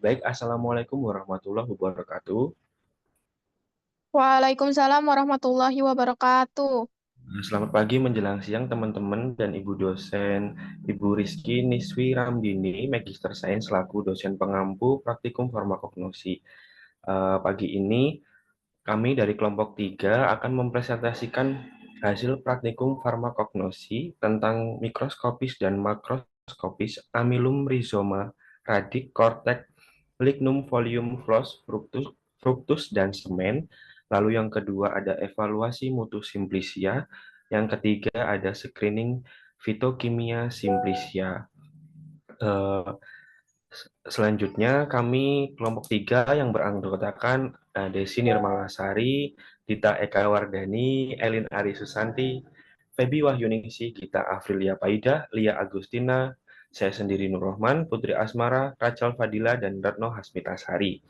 Baik, Assalamualaikum warahmatullahi wabarakatuh. Waalaikumsalam warahmatullahi wabarakatuh. Selamat pagi menjelang siang teman-teman dan Ibu dosen, Ibu Rizky Niswi Ramdini, Magister Sains selaku dosen pengampu praktikum farmakognosi. Pagi ini kami dari kelompok 3 akan mempresentasikan hasil praktikum farmakognosi tentang mikroskopis dan makroskopis Amylum rhizoma, radik, cortex, lignum folium flos, fructus dan semen. Lalu yang kedua ada evaluasi mutu simplicia. Yang ketiga ada screening fitokimia simplicia. Eh, Selanjutnya kami kelompok 3 yang beranggotakan Desi Nirmalasari, Dita Eka Wardani, Elin Ari Susanti, Febi Wahyuningsi, Gita Afrilia Paida, Lia Agustina, saya sendiri Nur Rohman, Putri Asmara, Rachel Fadila, dan Retno Hasmitasari.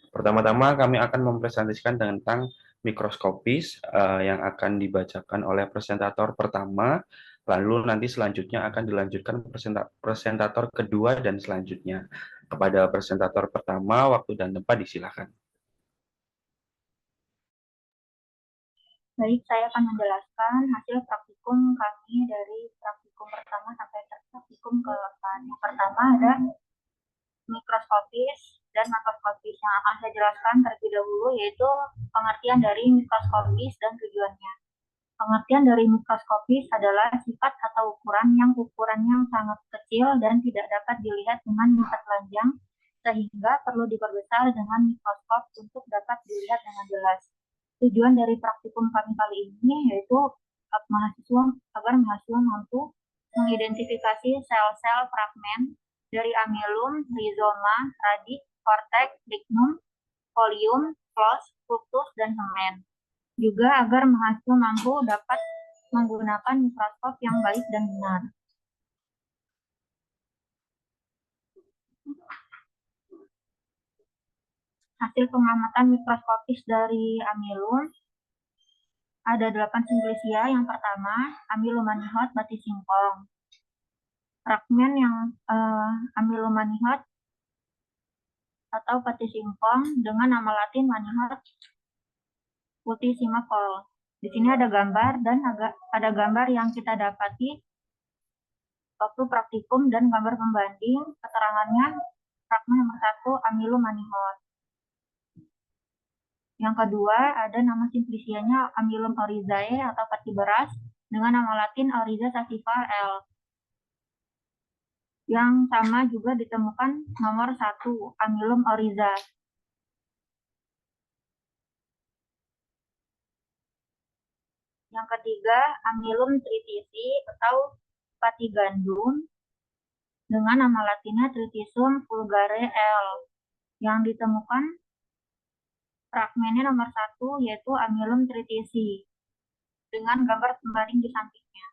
Pertama-tama kami akan mempresentasikan tentang mikroskopis yang akan dibacakan oleh presentator pertama, lalu nanti selanjutnya akan dilanjutkan presentator kedua dan selanjutnya. Kepada presentator pertama, waktu dan tempat disilakan. Baik, saya akan menjelaskan hasil praktikum kami dari praktikum pertama sampai praktikum ke-8. Yang pertama ada mikroskopis dan makroskopis. Yang akan saya jelaskan terlebih dahulu yaitu pengertian dari mikroskopis dan tujuannya. Pengertian dari mikroskopis adalah sifat atau ukurannya sangat kecil dan tidak dapat dilihat dengan mata telanjang, sehingga perlu diperbesar dengan mikroskop untuk dapat dilihat dengan jelas. Tujuan dari praktikum kami kali ini yaitu agar mahasiswa mampu mengidentifikasi sel-sel fragmen dari amylum, rhizoma, radik, cortex, lignum, folium, flos, fructus, dan semen. Juga agar mahasiswa mampu dapat menggunakan mikroskop yang baik dan benar. Hasil pengamatan mikroskopis dari amylum ada 8 simplicia. Yang pertama, amylum manihot batis singkong. Fragmen yang amylum manihot atau batis singkong dengan nama latin manihot putissima col. Di sini ada gambar dan ada gambar yang kita dapati waktu praktikum dan gambar pembanding keterangannya fragmen nomor 1 amylum manihot. Yang kedua ada nama simplicianya amylum oryzae atau pati beras dengan nama latin Oryza sativa L. Yang sama juga ditemukan nomor 1 amylum oryza. Yang ketiga amylum tritisi atau pati gandum dengan nama latinnya Tritisum vulgare L. Yang ditemukan fragmennya nomor 1 yaitu amylum tritisi dengan gambar pembanding di sampingnya.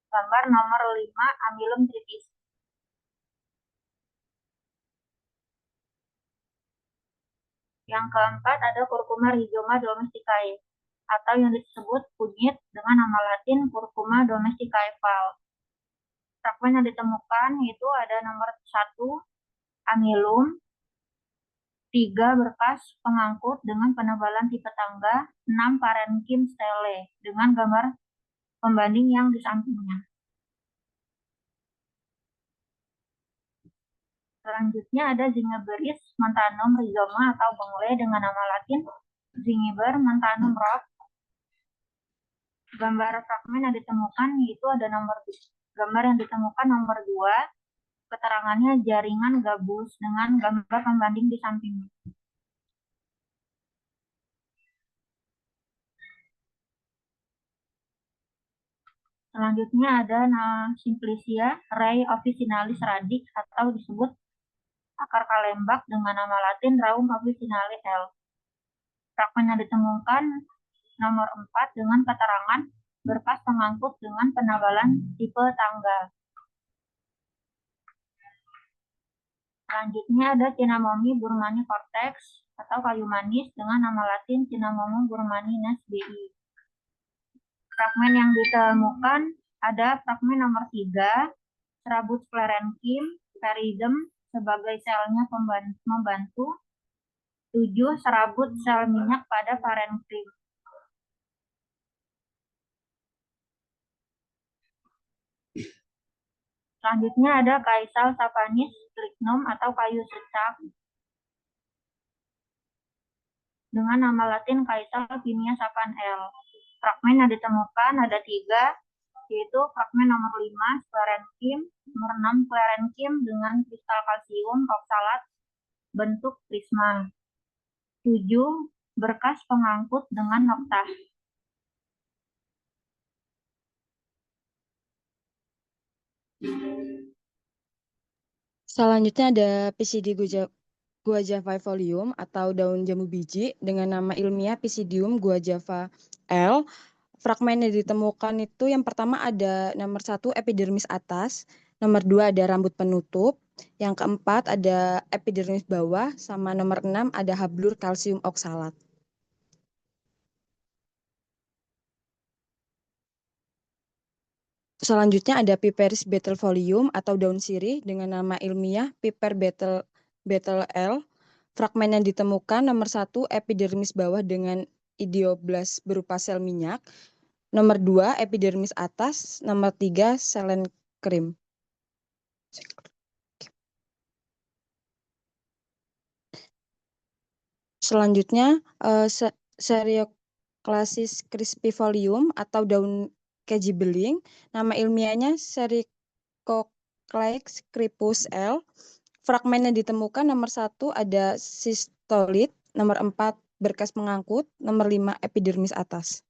Gambar nomor 5 amylum tritisi. Yang keempat ada Curcuma rhizoma domesticae atau yang disebut kunyit dengan nama latin Curcuma domesticae Val. Fragmen yang ditemukan itu ada nomor 1 amylum, 3 berkas pengangkut dengan penebalan tipe tangga, 6 parenkim stele dengan gambar pembanding yang di sampingnya. Selanjutnya ada Zingiberis montanum rhizoma atau bengle dengan nama latin Zingiber montanum Roth. Gambar fragmen yang ditemukan itu ada gambar yang ditemukan nomor 2, keterangannya jaringan gabus dengan gambar pembanding di sampingnya. Selanjutnya ada Simplicia ray officinalis radik atau disebut akar kalembak dengan nama latin Raum officinale L. Fragmen yang ditemukan nomor 4 dengan keterangan berkas pengangkut dengan penebalan tipe tangga. Selanjutnya ada Cinamomi burmani cortex atau kayu manis dengan nama latin Cinnamomum burmani Nas BI. Fragmen yang ditemukan ada fragmen nomor 3 serabut sclerenchyme peridem sebagai selnya membantu. 7. Serabut sel minyak pada parenkrim. Selanjutnya ada Caesae saponis lignum atau kayu secang dengan nama latin Caesae pinia sapan L. Fragmen yang ditemukan ada 3, yaitu fragmen nomor 5 sklerenkim, nomor 6 sklerenkim dengan kristal kalsium oksalat bentuk prisma. 7. Berkas pengangkut dengan noktah. Selanjutnya ada PCD guajavae folium atau daun jambu biji dengan nama ilmiah Pisidium guajava L. Fragmen yang ditemukan itu yang pertama ada nomor 1 epidermis atas, nomor 2 ada rambut penutup, yang keempat ada epidermis bawah, sama nomor 6 ada hablur kalsium oksalat. Selanjutnya ada Piperis betelfolium atau daun sirih dengan nama ilmiah Piper betel L. Fragmen yang ditemukan nomor 1 epidermis bawah dengan idioblast berupa sel minyak, nomor 2 epidermis atas, nomor 3 selenkrim. Selanjutnya Serioclassis crispifolium atau daun keji beling, nama ilmiahnya Sericoclax cripus L. Fragmen yang ditemukan nomor 1 ada sistolit, nomor 4 berkas pengangkut, nomor 5 epidermis atas.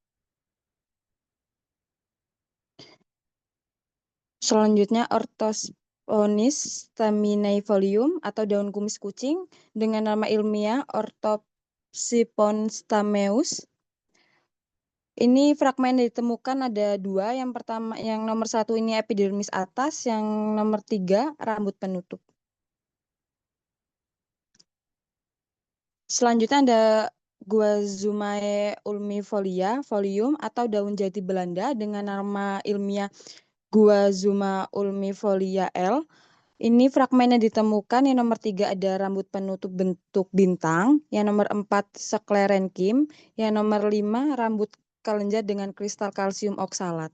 Selanjutnya Orthosponis staminifolium atau daun kumis kucing dengan nama ilmiah Orthopsipon stameus. Ini fragmen yang ditemukan ada 2, yang pertama yang nomor 1 ini epidermis atas, yang nomor 3 rambut penutup. Selanjutnya ada Guazumae ulmifolia folium atau daun jati Belanda dengan nama ilmiah Guazuma ulmifolia L. Ini fragmen yang ditemukan yang nomor 3 ada rambut penutup bentuk bintang, yang nomor 4 sklerenkim, yang nomor 5 rambut kelenjar dengan kristal kalsium oksalat.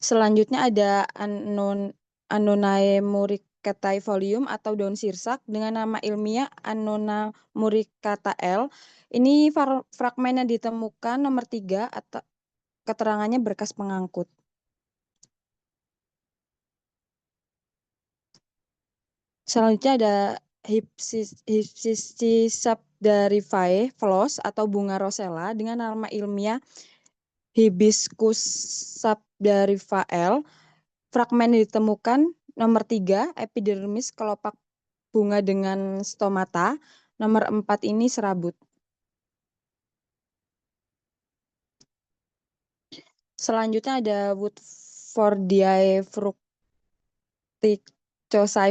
Selanjutnya ada Anonae muricatae folium atau daun sirsak dengan nama ilmiah Annona muricata L. Ini fragmen yang ditemukan nomor 3 atau keterangannya berkas pengangkut. Selanjutnya ada Hypsisapdarifae floss atau bunga rosella dengan nama ilmiah Hibiscus sabdarifa L. Fragmen yang ditemukan nomor 3 epidermis kelopak bunga dengan stomata, nomor 4 ini serabut. Selanjutnya ada Woodfordiae fructicosae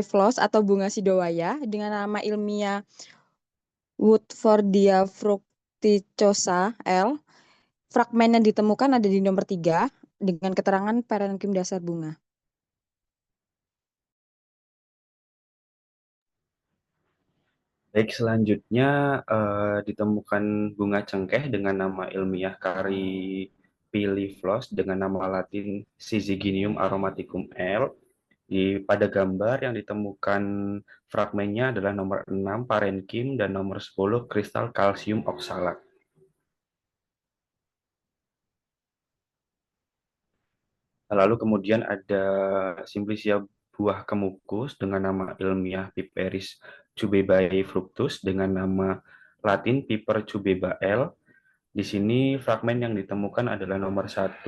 floss atau bunga sidowaya dengan nama ilmiah Woodfordia fructicosa L. Fragmen yang ditemukan ada di nomor 3 dengan keterangan parenkim dasar bunga. Baik, selanjutnya ditemukan bunga cengkeh dengan nama ilmiah Caripiliflos dengan nama latin Syzygium aromaticum L. Pada gambar yang ditemukan fragmennya adalah nomor 6 parenkim dan nomor 10 kristal kalsium oksalat. Lalu kemudian ada Simplicia buah kemukus dengan nama ilmiah Piperis cubebae fructus dengan nama latin Piper cubeba L. Di sini fragmen yang ditemukan adalah nomor 1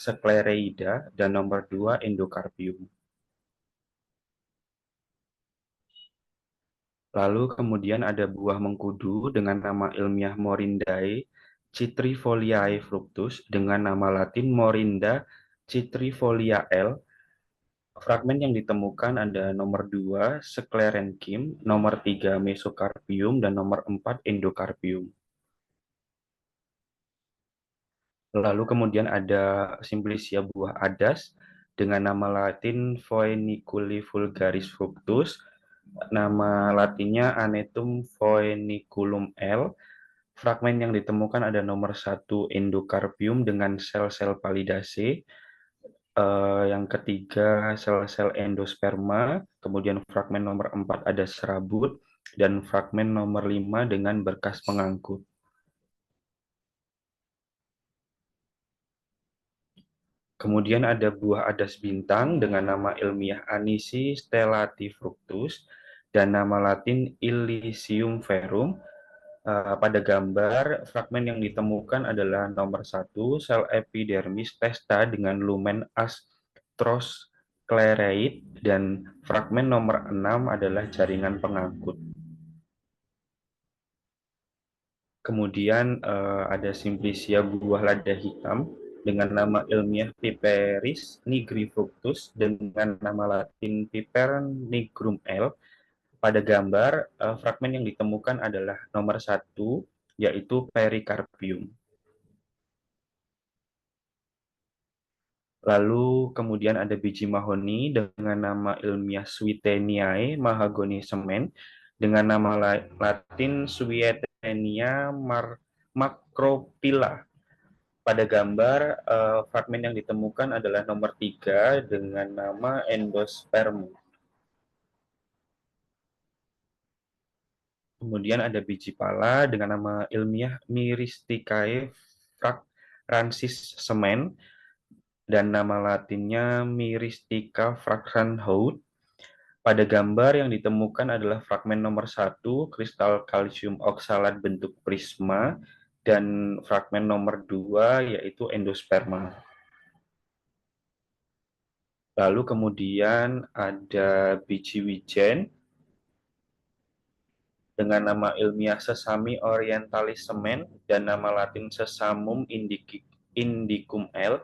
Sclereida dan nomor 2 endokarpium. Lalu kemudian ada buah mengkudu dengan nama ilmiah Morindae citrifoliae fructus dengan nama latin Morinda citrifolia L. Fragmen yang ditemukan ada nomor 2 Sclerenkim, nomor 3 Mesocarpium, dan nomor 4 Endocarpium. Lalu kemudian ada Simplicia buah adas dengan nama latin Phoeniculi vulgaris fructus, nama latinnya Anetum phoeniculum L. Fragmen yang ditemukan ada nomor 1 endokarpium dengan sel-sel palidase, yang ketiga sel-sel endosperma, kemudian fragmen nomor 4 ada serabut, dan fragmen nomor 5 dengan berkas pengangkut. Kemudian ada buah adas bintang dengan nama ilmiah Anisi stellati fructus dan nama latin Illicium verum. Pada gambar, fragmen yang ditemukan adalah nomor 1, sel epidermis testa dengan lumen astrosclerate, dan fragmen nomor 6 adalah jaringan pengangkut. Kemudian ada Simplicia buah lada hitam dengan nama ilmiah Piperis nigrifructus dengan nama latin Piper nigrum L. Pada gambar, fragmen yang ditemukan adalah nomor 1, yaitu perikarpium. Lalu kemudian ada biji mahoni dengan nama ilmiah Swieteniae mahagoni semen dengan nama latin Swietenia macrophylla. Pada gambar, fragmen yang ditemukan adalah nomor 3 dengan nama endosperm. Kemudian ada biji pala dengan nama ilmiah Myristicae fragransis semen dan nama latinnya Myristica fragrans. Pada gambar yang ditemukan adalah fragmen nomor 1, kristal kalsium oksalat bentuk prisma, dan fragmen nomor 2, yaitu endosperma. Lalu kemudian ada biji wijen dengan nama ilmiah Sesami orientalis semen dan nama latin Sesamum indicum L.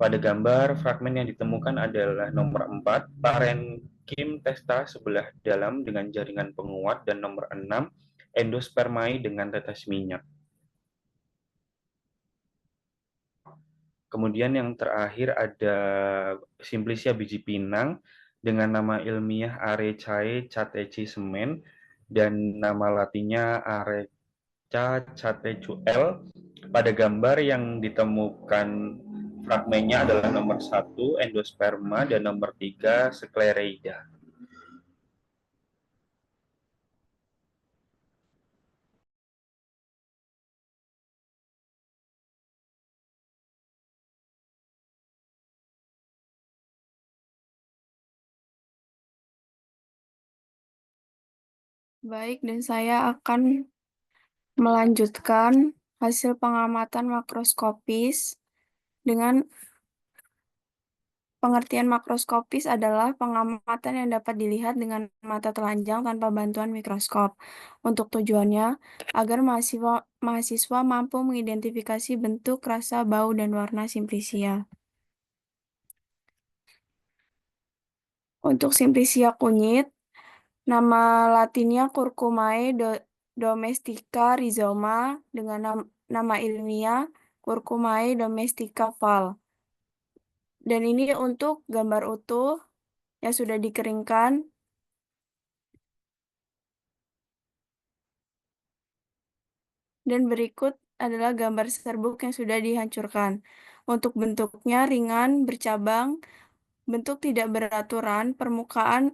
Pada gambar, fragmen yang ditemukan adalah nomor 4, parenchyma testa sebelah dalam dengan jaringan penguat, dan nomor 6, endospermae dengan tetes minyak. Kemudian yang terakhir ada Simplicia biji pinang dengan nama ilmiah Arecae cateci semen dan nama latinnya Areca catechu L. Pada gambar yang ditemukan fragmennya adalah nomor 1, endosperma, dan nomor 3, sclereida. Baik, dan saya akan melanjutkan hasil pengamatan makroskopis dengan pengertian makroskopis adalah pengamatan yang dapat dilihat dengan mata telanjang tanpa bantuan mikroskop. Untuk tujuannya, agar mahasiswa mampu mengidentifikasi bentuk, rasa, bau, dan warna Simplicia. Untuk Simplicia kunyit, nama latinnya Curcumae domestica rhizoma dengan nama ilmiah Curcumae domestica Val. Dan ini untuk gambar utuh yang sudah dikeringkan. Dan berikut adalah gambar serbuk yang sudah dihancurkan. Untuk bentuknya ringan, bercabang, bentuk tidak beraturan, permukaan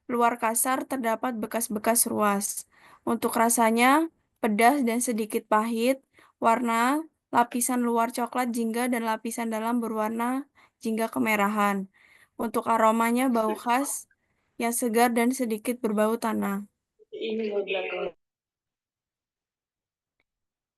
luar kasar terdapat bekas-bekas ruas. Untuk rasanya, pedas dan sedikit pahit, warna lapisan luar coklat jingga dan lapisan dalam berwarna jingga kemerahan. Untuk aromanya, bau khas yang segar dan sedikit berbau tanah.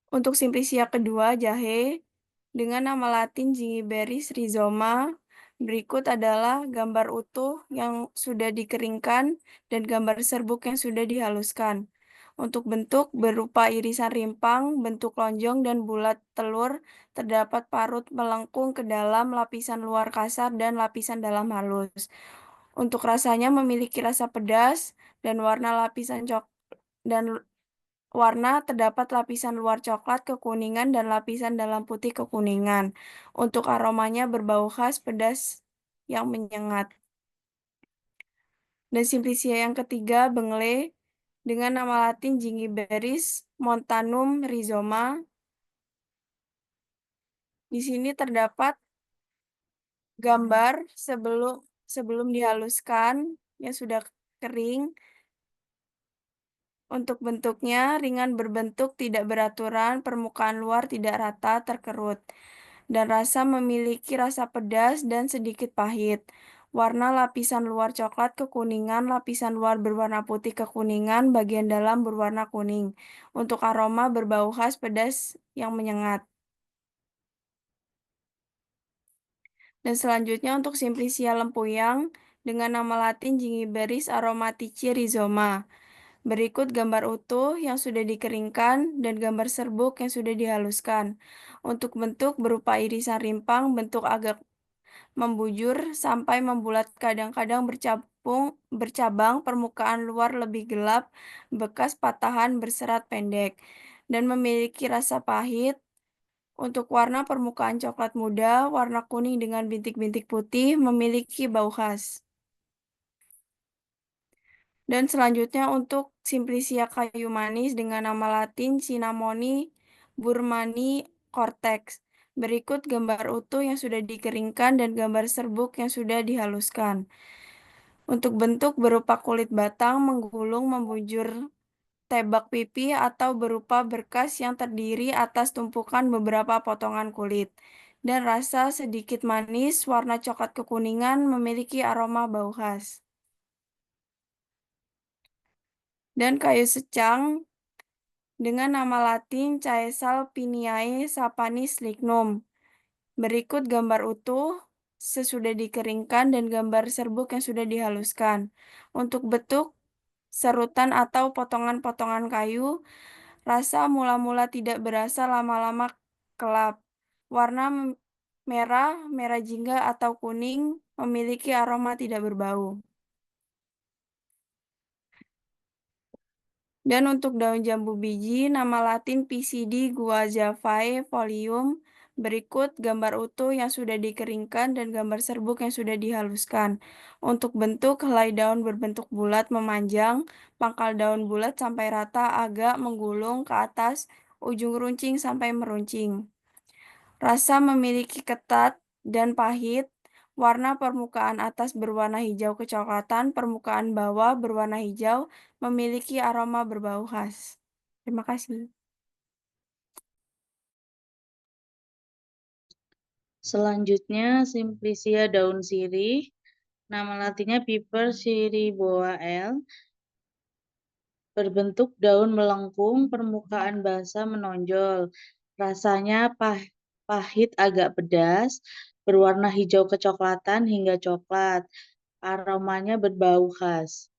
Untuk Simplicia kedua, jahe, dengan nama latin Gingiberis rhizoma, berikut adalah gambar utuh yang sudah dikeringkan dan gambar serbuk yang sudah dihaluskan. Untuk bentuk berupa irisan rimpang, bentuk lonjong dan bulat telur, terdapat parut melengkung ke dalam lapisan luar kasar dan lapisan dalam halus. Untuk rasanya memiliki rasa pedas dan warna terdapat lapisan luar coklat kekuningan dan lapisan dalam putih kekuningan. Untuk aromanya berbau khas, pedas, yang menyengat. Dan simplicia yang ketiga, bengle, dengan nama latin Gingiberis montanum rhizoma. Di sini terdapat gambar sebelum dihaluskan yang sudah kering. Untuk bentuknya ringan berbentuk, tidak beraturan, permukaan luar tidak rata, terkerut. Dan memiliki rasa pedas dan sedikit pahit. Warna lapisan luar coklat kekuningan, lapisan luar berwarna putih kekuningan, bagian dalam berwarna kuning. Untuk aroma berbau khas pedas yang menyengat. Dan selanjutnya untuk simplicia lempuyang dengan nama latin Gingiberis aromatici rhizoma. Berikut gambar utuh yang sudah dikeringkan dan gambar serbuk yang sudah dihaluskan. Untuk bentuk berupa irisan rimpang, bentuk agak membujur sampai membulat, kadang-kadang bercabang, permukaan luar lebih gelap, bekas patahan berserat pendek, dan memiliki rasa pahit. Untuk warna permukaan coklat muda, warna kuning dengan bintik-bintik putih, memiliki bau khas. Dan selanjutnya untuk simplicia kayu manis dengan nama latin Cinnamomum burmani cortex. Berikut gambar utuh yang sudah dikeringkan dan gambar serbuk yang sudah dihaluskan. Untuk bentuk berupa kulit batang, menggulung, membujur, tebak pipi, atau berupa berkas yang terdiri atas tumpukan beberapa potongan kulit. Dan rasa sedikit manis, warna coklat kekuningan, memiliki aroma bau khas. Dan kayu secang dengan nama latin Caesar piniae sapanis lignum. Berikut gambar utuh sesudah dikeringkan dan gambar serbuk yang sudah dihaluskan. Untuk bentuk serutan atau potongan-potongan kayu, rasa mula-mula tidak berasa, lama-lama kelap. Warna merah, merah jingga atau kuning, memiliki aroma tidak berbau. Dan untuk daun jambu biji, nama latin PCD guajavae folium. Berikut gambar utuh yang sudah dikeringkan dan gambar serbuk yang sudah dihaluskan. Untuk bentuk, helai daun berbentuk bulat memanjang, pangkal daun bulat sampai rata, agak menggulung ke atas, ujung runcing sampai meruncing. Rasa memiliki ketat dan pahit. Warna permukaan atas berwarna hijau kecoklatan, permukaan bawah berwarna hijau, memiliki aroma berbau khas. Terima kasih. Selanjutnya, simplicia daun sirih. Nama latinnya Piper siriboa L. Berbentuk daun melengkung, permukaan basah menonjol. Rasanya pahit agak pedas, berwarna hijau kecoklatan hingga coklat. Aromanya berbau khas.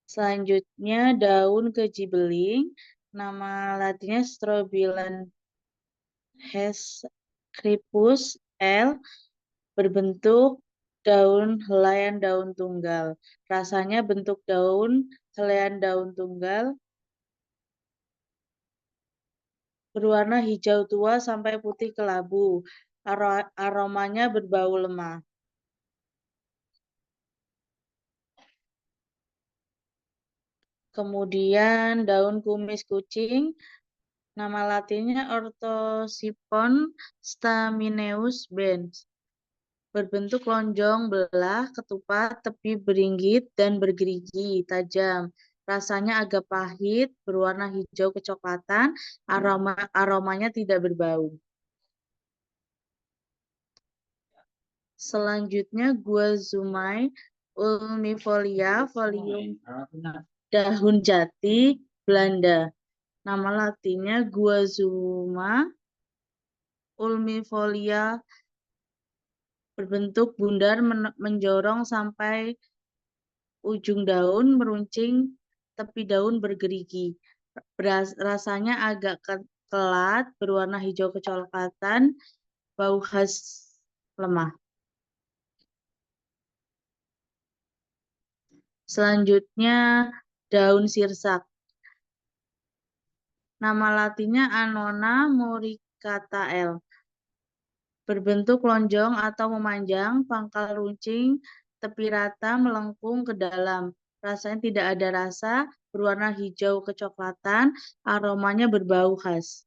Selanjutnya daun keji beling. Nama latinnya Strobilan crepus L. Berbentuk daun helaian daun tunggal. Rasanya bentuk daun helaian daun tunggal. Berwarna hijau tua sampai putih kelabu. Aromanya berbau lemah. Kemudian daun kumis kucing. Nama latinnya Orthosiphon stamineus Benz. Berbentuk lonjong, belah, ketupat, tepi beringgit, dan bergerigi tajam. Rasanya agak pahit, berwarna hijau kecoklatan, aromanya tidak berbau. Selanjutnya Guazumae ulmifolia folium daun jati Belanda. Nama latinnya Guazuma ulmifolia, berbentuk bundar menjorong sampai ujung daun, meruncing, tepi daun bergerigi. Rasanya agak kelat, berwarna hijau kecoklatan, bau khas lemah. Selanjutnya daun sirsak. Nama latinnya Annona muricata L. berbentuk lonjong atau memanjang, pangkal runcing, tepi rata, melengkung ke dalam. Rasanya tidak ada rasa, berwarna hijau kecoklatan, aromanya berbau khas.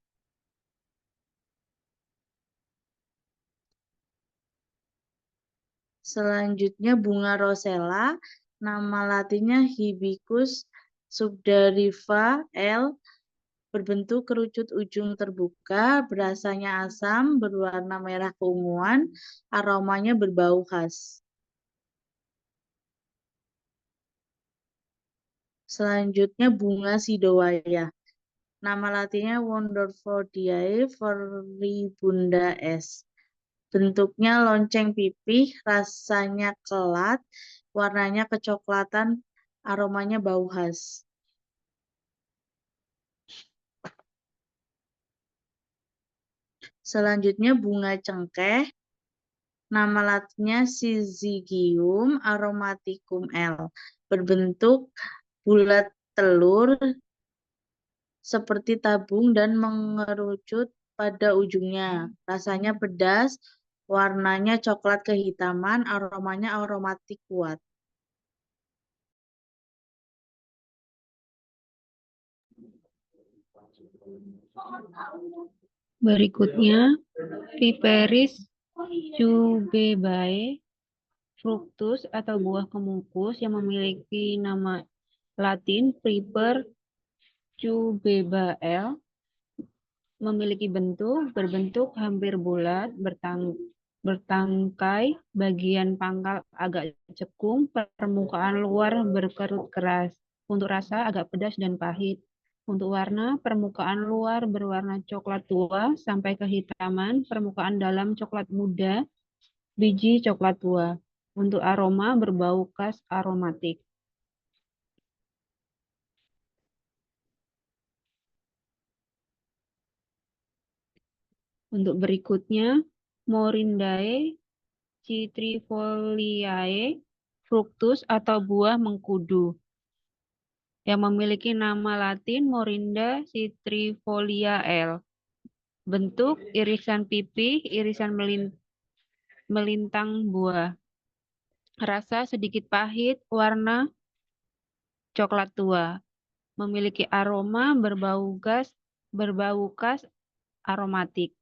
Selanjutnya bunga rosella, nama latinnya Hibiscus subdariva L, berbentuk kerucut ujung terbuka, berasanya asam, berwarna merah keunguan, aromanya berbau khas. Selanjutnya bunga sidowaya. Nama latinnya Wonderfordiae floribunda S. Bentuknya lonceng pipih, rasanya kelat, warnanya kecoklatan, aromanya bau khas. Selanjutnya bunga cengkeh, nama latinnya Syzygium aromaticum L. Berbentuk bulat telur seperti tabung dan mengerucut pada ujungnya. Rasanya pedas, warnanya coklat kehitaman, aromanya aromatik kuat. Berikutnya, Piperis cubebae fructus atau buah kemukus yang memiliki nama Latin Piper cubebae memiliki berbentuk hampir bulat, bertangkai, bagian pangkal agak cekung, permukaan luar berkerut keras. Untuk rasa agak pedas dan pahit. Untuk warna, permukaan luar berwarna coklat tua sampai kehitaman, permukaan dalam coklat muda, biji coklat tua. Untuk aroma berbau khas aromatik. Untuk berikutnya, Morindae citrifoliae fructus atau buah mengkudu yang memiliki nama Latin Morinda citrifolia L. Bentuk irisan pipih, irisan melintang buah. Rasa sedikit pahit, warna coklat tua. Memiliki aroma berbau khas aromatik.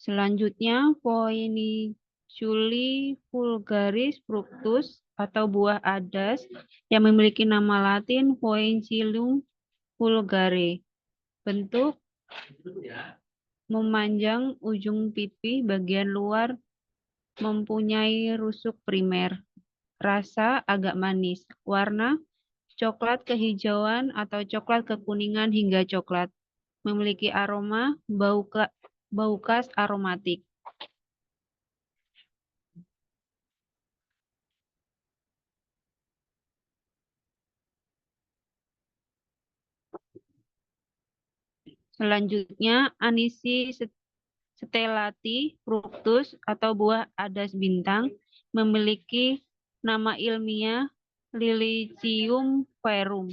Selanjutnya, Phoeniculi vulgaris fructus atau buah adas yang memiliki nama Latin Phoenicillum vulgare. Bentuk memanjang ujung pipih bagian luar mempunyai rusuk primer. Rasa agak manis. Warna coklat kehijauan atau coklat kekuningan hingga coklat. Memiliki aroma bau khas aromatik. Selanjutnya, Anisi stellati fructus atau buah adas bintang memiliki nama ilmiah Liliecium verum.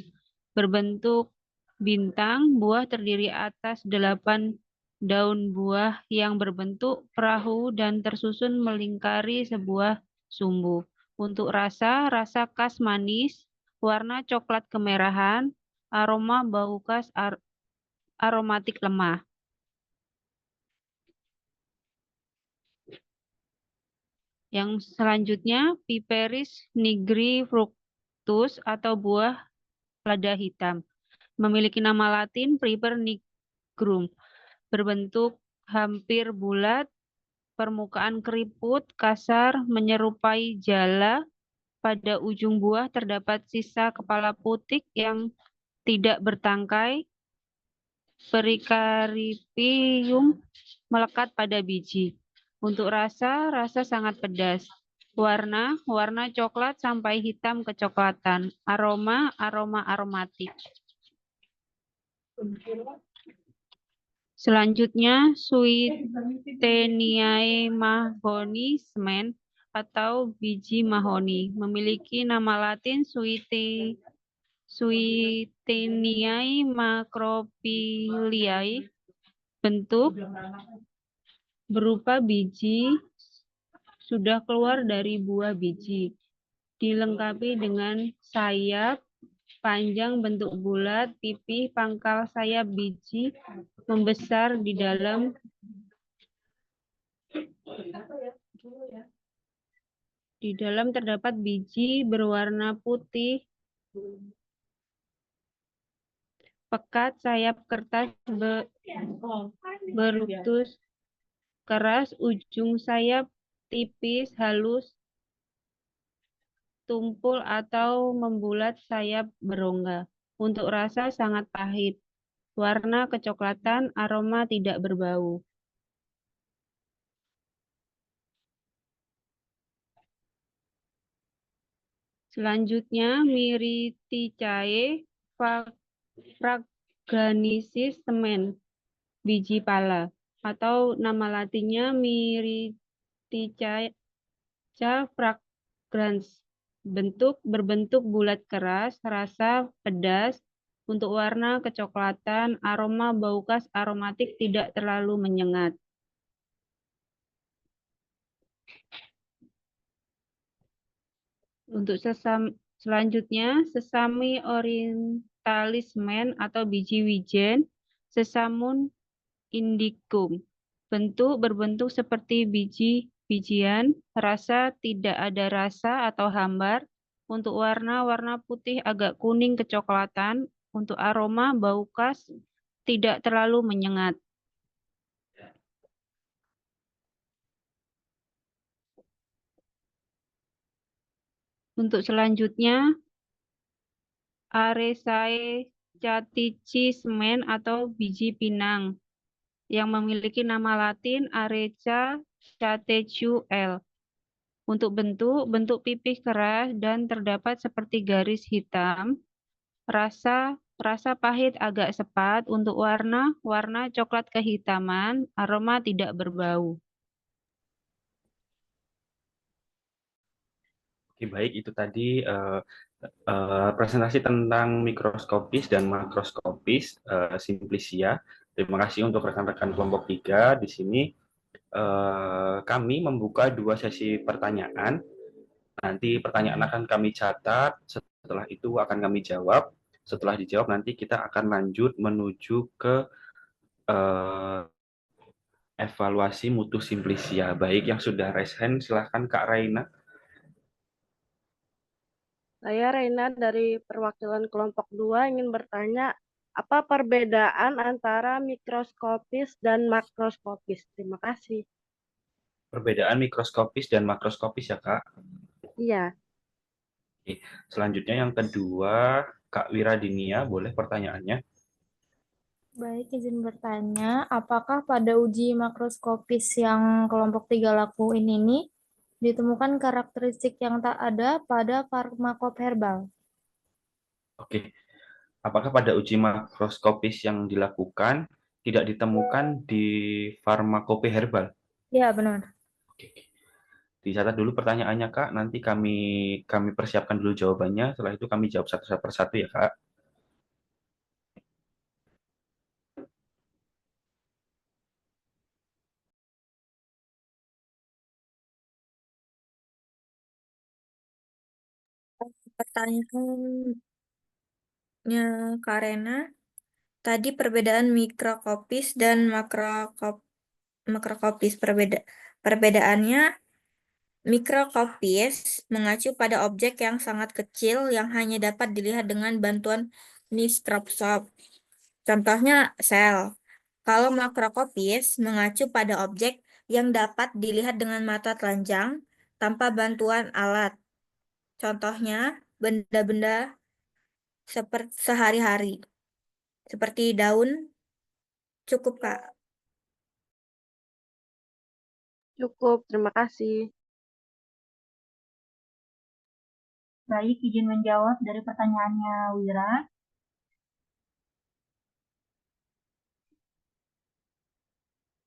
Berbentuk bintang, buah terdiri atas 8 daun buah yang berbentuk perahu dan tersusun melingkari sebuah sumbu. Untuk rasa khas manis, warna coklat kemerahan, aroma bau khas aromatik lemah. Yang selanjutnya, Piperis nigri fructus atau buah lada hitam. Memiliki nama Latin Piper nigrum. Berbentuk hampir bulat, permukaan keriput, kasar, menyerupai jala. Pada ujung buah terdapat sisa kepala putik yang tidak bertangkai. Perikaripium melekat pada biji. Untuk rasa sangat pedas. Warna coklat sampai hitam kecoklatan. Aroma aromatik. Selanjutnya, Swieteniae mahoni semen atau biji mahoni. Memiliki nama Latin Swieteniae macrophyllae. Bentuk berupa biji sudah keluar dari buah biji, dilengkapi dengan sayap panjang bentuk bulat, pipih, pangkal sayap biji membesar di dalam terdapat biji berwarna putih pekat, sayap kertas beruktus keras, ujung sayap tipis, halus, tumpul atau membulat, sayap berongga. Untuk rasa sangat pahit. Warna kecoklatan, aroma tidak berbau. Selanjutnya, Myrticae fraganisis semen, biji pala, atau nama latinnya Myrticae fragrans. Berbentuk bulat keras, rasa pedas, untuk warna kecoklatan, aroma bau khas aromatik tidak terlalu menyengat. Untuk selanjutnya, Sesame orientalis men atau biji wijen, Sesamum indicum. Berbentuk seperti biji-bijian, rasa tidak ada rasa atau hambar. Untuk warna putih agak kuning kecoklatan. Untuk aroma bau khas tidak terlalu menyengat. Untuk selanjutnya, Arecae catici semen atau biji pinang yang memiliki nama latin Areca catechu L. Untuk bentuk pipih keras dan terdapat seperti garis hitam. Rasa pahit agak sepat. Untuk warna coklat kehitaman, aroma tidak berbau. Oke, baik, itu tadi presentasi tentang mikroskopis dan makroskopis Simplicia. Terima kasih untuk rekan-rekan kelompok 3. Di sini kami membuka 2 sesi pertanyaan. Nanti pertanyaan akan kami catat, setelah itu akan kami jawab. Setelah dijawab nanti kita akan lanjut menuju ke evaluasi mutu Simplicia. Baik, yang sudah raise hand, silahkan Kak Raina. Saya Reina dari perwakilan kelompok 2 ingin bertanya, apa perbedaan antara mikroskopis dan makroskopis? Terima kasih. Perbedaan mikroskopis dan makroskopis ya, Kak? Iya. Oke. Selanjutnya yang kedua, Kak Wiradinia, boleh pertanyaannya? Baik, izin bertanya, apakah pada uji makroskopis yang kelompok 3 lakuin ini ditemukan karakteristik yang tak ada pada farmakop herbal? Oke. Apakah pada uji makroskopis yang dilakukan tidak ditemukan di farmakope herbal? Ya, benar. Oke. Dicatat dulu pertanyaannya, Kak. Nanti kami persiapkan dulu jawabannya. Setelah itu kami jawab satu persatu ya, Kak. Pertanyaannya Kak Rena, tadi perbedaan mikrokopis dan makrokopis. Perbedaannya, mikrokopis mengacu pada objek yang sangat kecil yang hanya dapat dilihat dengan bantuan mikroskop. Contohnya sel. Kalau makrokopis mengacu pada objek yang dapat dilihat dengan mata telanjang tanpa bantuan alat. Contohnya benda-benda seperti sehari-hari, seperti daun. Cukup, Kak. Cukup, terima kasih. Baik, izin menjawab dari pertanyaannya Wira.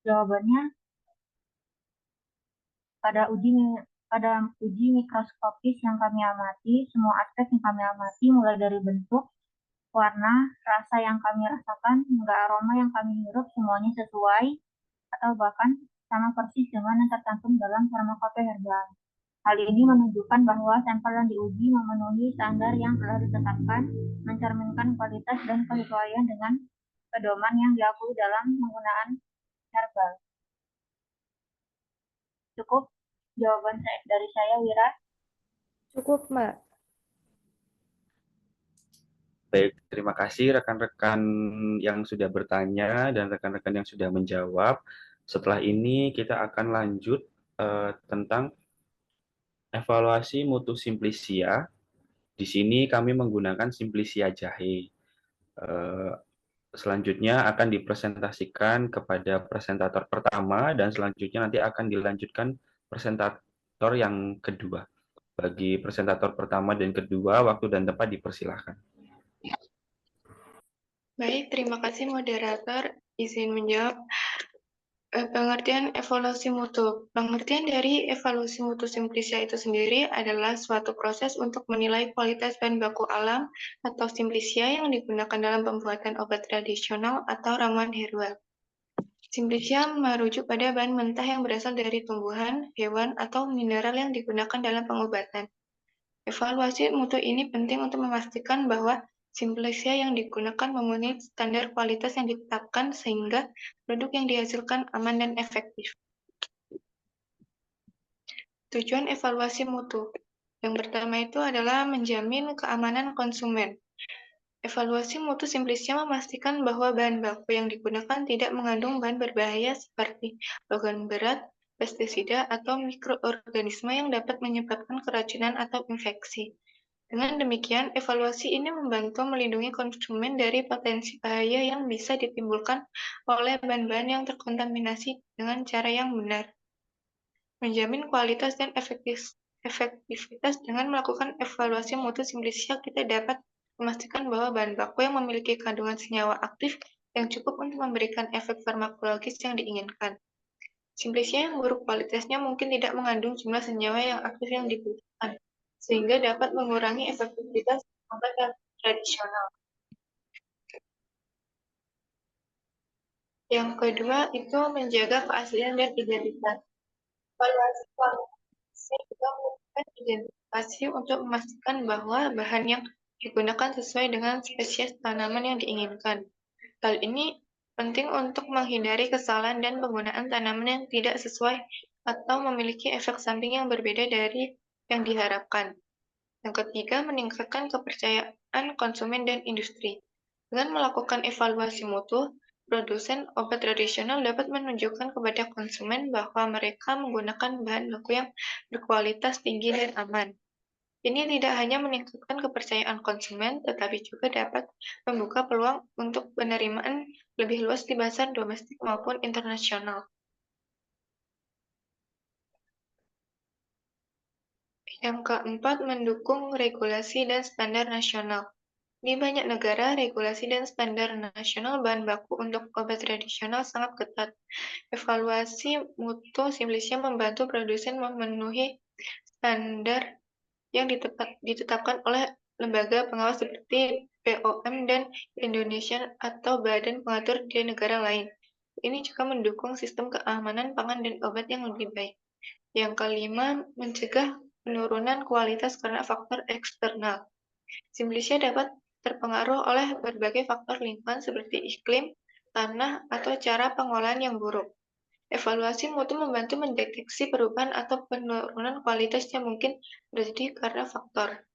Jawabannya, pada uji mikroskopis yang kami amati, semua aspek yang kami amati mulai dari bentuk, warna, rasa yang kami rasakan, hingga aroma yang kami hirup semuanya sesuai atau bahkan sama persis dengan yang tercantum dalam farmakope herbal. Hal ini menunjukkan bahwa sampel yang diuji memenuhi standar yang telah ditetapkan, mencerminkan kualitas dan kesesuaian dengan pedoman yang diakui dalam penggunaan herbal. Cukup jawaban dari saya, Wira. Cukup, Mbak. Baik, terima kasih rekan-rekan yang sudah bertanya dan rekan-rekan yang sudah menjawab. Setelah ini kita akan lanjut tentang evaluasi mutu Simplisia. Di sini kami menggunakan Simplisia jahe. Selanjutnya akan dipresentasikan kepada presentator pertama dan selanjutnya nanti akan dilanjutkan presentator yang kedua. Bagi presentator pertama dan kedua, waktu dan tempat dipersilahkan. Baik, terima kasih moderator. Izin menjawab. Pengertian evaluasi mutu. Pengertian dari evaluasi mutu Simplisia itu sendiri adalah suatu proses untuk menilai kualitas bahan baku alam atau Simplisia yang digunakan dalam pembuatan obat tradisional atau ramuan herbal. Simplisia merujuk pada bahan mentah yang berasal dari tumbuhan, hewan, atau mineral yang digunakan dalam pengobatan. Evaluasi mutu ini penting untuk memastikan bahwa Simplisia yang digunakan memenuhi standar kualitas yang ditetapkan sehingga produk yang dihasilkan aman dan efektif. Tujuan evaluasi mutu. Yang pertama itu adalah menjamin keamanan konsumen. Evaluasi mutu Simplisia memastikan bahwa bahan baku yang digunakan tidak mengandung bahan berbahaya seperti logam berat, pestisida, atau mikroorganisme yang dapat menyebabkan keracunan atau infeksi. Dengan demikian, evaluasi ini membantu melindungi konsumen dari potensi bahaya yang bisa ditimbulkan oleh bahan-bahan yang terkontaminasi dengan cara yang benar. Menjamin kualitas dan efektivitas dengan melakukan evaluasi mutu Simplisia, kita dapat memastikan bahwa bahan baku yang memiliki kandungan senyawa aktif yang cukup untuk memberikan efek farmakologis yang diinginkan. Simplisia yang buruk kualitasnya mungkin tidak mengandung jumlah senyawa yang aktif yang dibutuhkan, sehingga dapat mengurangi efektivitas obat tradisional. Yang kedua itu menjaga keaslian dan identitas. Evaluasi kualitas juga melakukan identifikasi untuk memastikan bahwa bahan yang digunakan sesuai dengan spesies tanaman yang diinginkan. Hal ini penting untuk menghindari kesalahan dan penggunaan tanaman yang tidak sesuai atau memiliki efek samping yang berbeda dari yang diharapkan. Yang ketiga, meningkatkan kepercayaan konsumen dan industri. Dengan melakukan evaluasi mutu, produsen obat tradisional dapat menunjukkan kepada konsumen bahwa mereka menggunakan bahan baku yang berkualitas tinggi dan aman. Ini tidak hanya meningkatkan kepercayaan konsumen, tetapi juga dapat membuka peluang untuk penerimaan lebih luas di pasar domestik maupun internasional. Yang keempat, mendukung regulasi dan standar nasional. Di banyak negara, regulasi dan standar nasional bahan baku untuk obat tradisional sangat ketat. Evaluasi mutu Simplisia membantu produsen memenuhi standar yang ditetapkan oleh lembaga pengawas seperti BPOM dan Indonesian atau badan pengatur di negara lain. Ini juga mendukung sistem keamanan pangan dan obat yang lebih baik. Yang kelima, mencegah penurunan kualitas karena faktor eksternal. Simplisia dapat terpengaruh oleh berbagai faktor lingkungan seperti iklim, tanah, atau cara pengolahan yang buruk. Evaluasi mutu membantu mendeteksi perubahan atau penurunan kualitas yang mungkin terjadi karena faktor.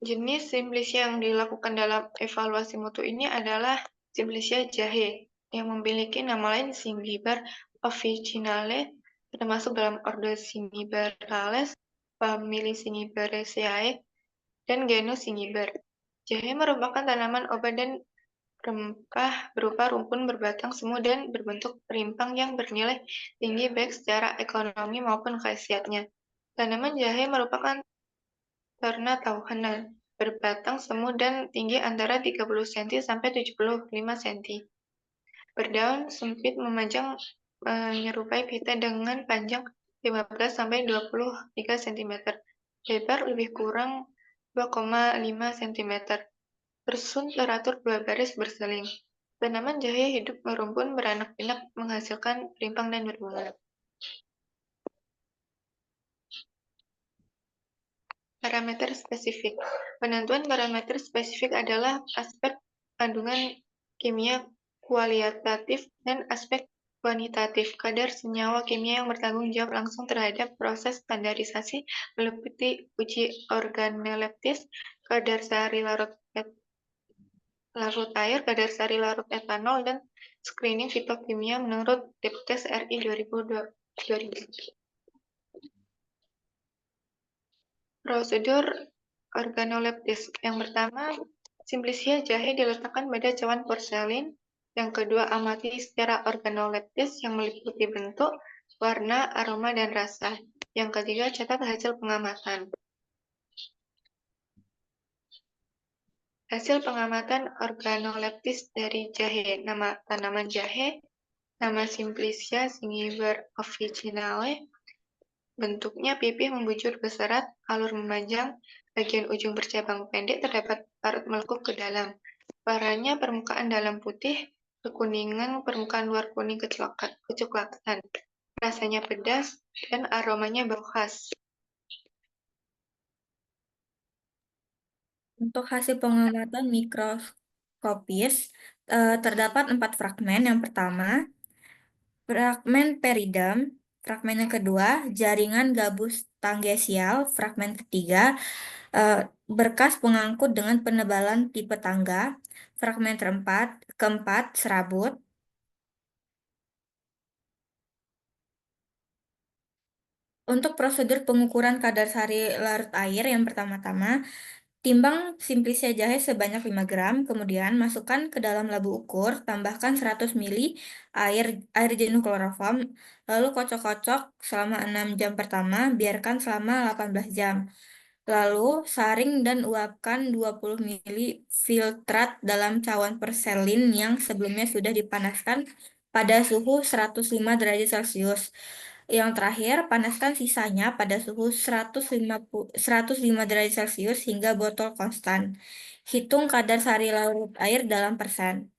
Jenis Simplisia yang dilakukan dalam evaluasi mutu ini adalah Simplisia jahe, yang memiliki nama lain Cimbiber officinale, termasuk dalam ordo Cimbiberales, famili Cimiberaceae, dan genus Cimbiber. Jahe merupakan tanaman obat dan rempah berupa rumpun berbatang semu dan berbentuk perimpang yang bernilai tinggi baik secara ekonomi maupun khasiatnya. Tanaman jahe merupakan terna tahunan, berbatang semu dan tinggi antara 30 cm sampai 75 cm. Berdaun sempit memanjang menyerupai pita dengan panjang 15-23 cm. Lebar lebih kurang 2,5 cm. Tersusun teratur 2 baris berseling. Tanaman jahe hidup merumpun beranak pinak menghasilkan rimpang dan berbunga. Parameter spesifik. Penentuan parameter spesifik adalah aspek kandungan kimia kualitatif dan aspek kuantitatif. Kadar senyawa kimia yang bertanggung jawab langsung terhadap proses standarisasi meliputi uji organoleptis, kadar sehari larut air, kadar sehari larut etanol, dan screening fitokimia menurut Depkes RI 2000. Prosedur organoleptis. Yang pertama, Simplicia jahe diletakkan pada cawan porselin. Yang kedua, amati secara organoleptis yang meliputi bentuk, warna, aroma, dan rasa. Yang ketiga, catat hasil pengamatan. Hasil pengamatan organoleptis dari jahe. Nama tanaman jahe, nama Simplicia singiber officinale, bentuknya pipih membujur berserat, alur memanjang, bagian ujung bercabang pendek, terdapat parut melekuk ke dalam. Warnanya permukaan dalam putih, kekuningan, permukaan luar kuning kecoklatan. Rasanya pedas, dan aromanya bau khas. Untuk hasil pengamatan mikroskopis, terdapat 4 fragmen. Yang pertama, fragmen peridam. Fragmen yang kedua, jaringan gabus tangensial. Fragmen ketiga, berkas pengangkut dengan penebalan tipe tangga. Fragmen keempat, serabut. Untuk prosedur pengukuran kadar sari larut air, yang pertama-tama, timbang Simplicia jahe sebanyak 5 gram, kemudian masukkan ke dalam labu ukur, tambahkan 100 ml air jenuh kloroform, lalu kocok-kocok selama 6 jam pertama, biarkan selama 18 jam. Lalu saring dan uapkan 20 ml filtrat dalam cawan porselin yang sebelumnya sudah dipanaskan pada suhu 105 derajat Celcius. Yang terakhir, panaskan sisanya pada suhu 105 derajat Celcius hingga botol konstan. Hitung kadar sari larut air dalam persen.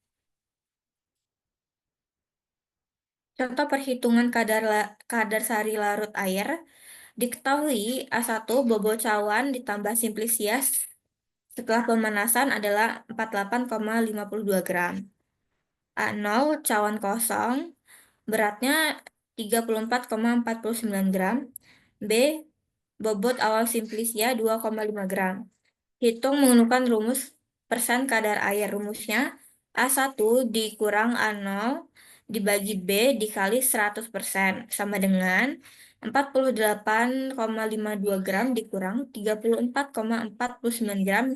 Contoh perhitungan kadar sari larut air. Diketahui A1 bobot cawan ditambah Simplicia setelah pemanasan adalah 48,52 gram. A0 cawan kosong beratnya 34,49 gram. B. Bobot awal Simplicia 2,5 gram. Hitung menggunakan rumus persen kadar air. Rumusnya A1 dikurang A0 dibagi B dikali 100% sama dengan 48,52 gram dikurang 34,49 gram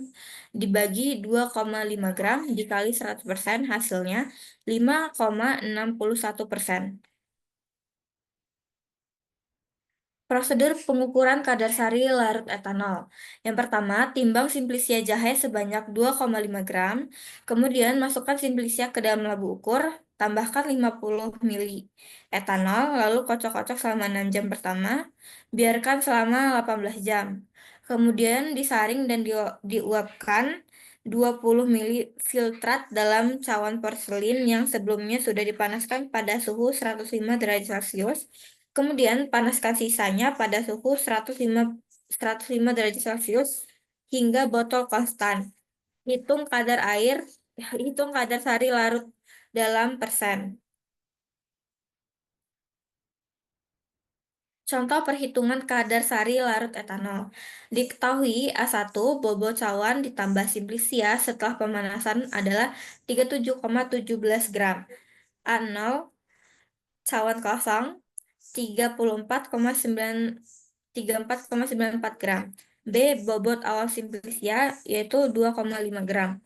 dibagi 2,5 gram dikali 100%, hasilnya 5,61%. Prosedur pengukuran kadar sari larut etanol. Yang pertama, timbang Simplicia jahe sebanyak 2,5 gram, kemudian masukkan Simplicia ke dalam labu ukur, tambahkan 50 ml etanol, lalu kocok-kocok selama 6 jam pertama, biarkan selama 18 jam. Kemudian disaring dan diuapkan 20 ml filtrat dalam cawan porselin yang sebelumnya sudah dipanaskan pada suhu 105 derajat Celcius. Kemudian panaskan sisanya pada suhu 105 derajat Celcius hingga botol konstan. Hitung kadar sari larut dalam persen. Contoh perhitungan kadar sari larut etanol. Diketahui A1 bobot cawan ditambah Simplicia setelah pemanasan adalah 37,17 gram. A0 cawan kosong 34,94 gram. B. Bobot awal Simplicia yaitu 2,5 gram.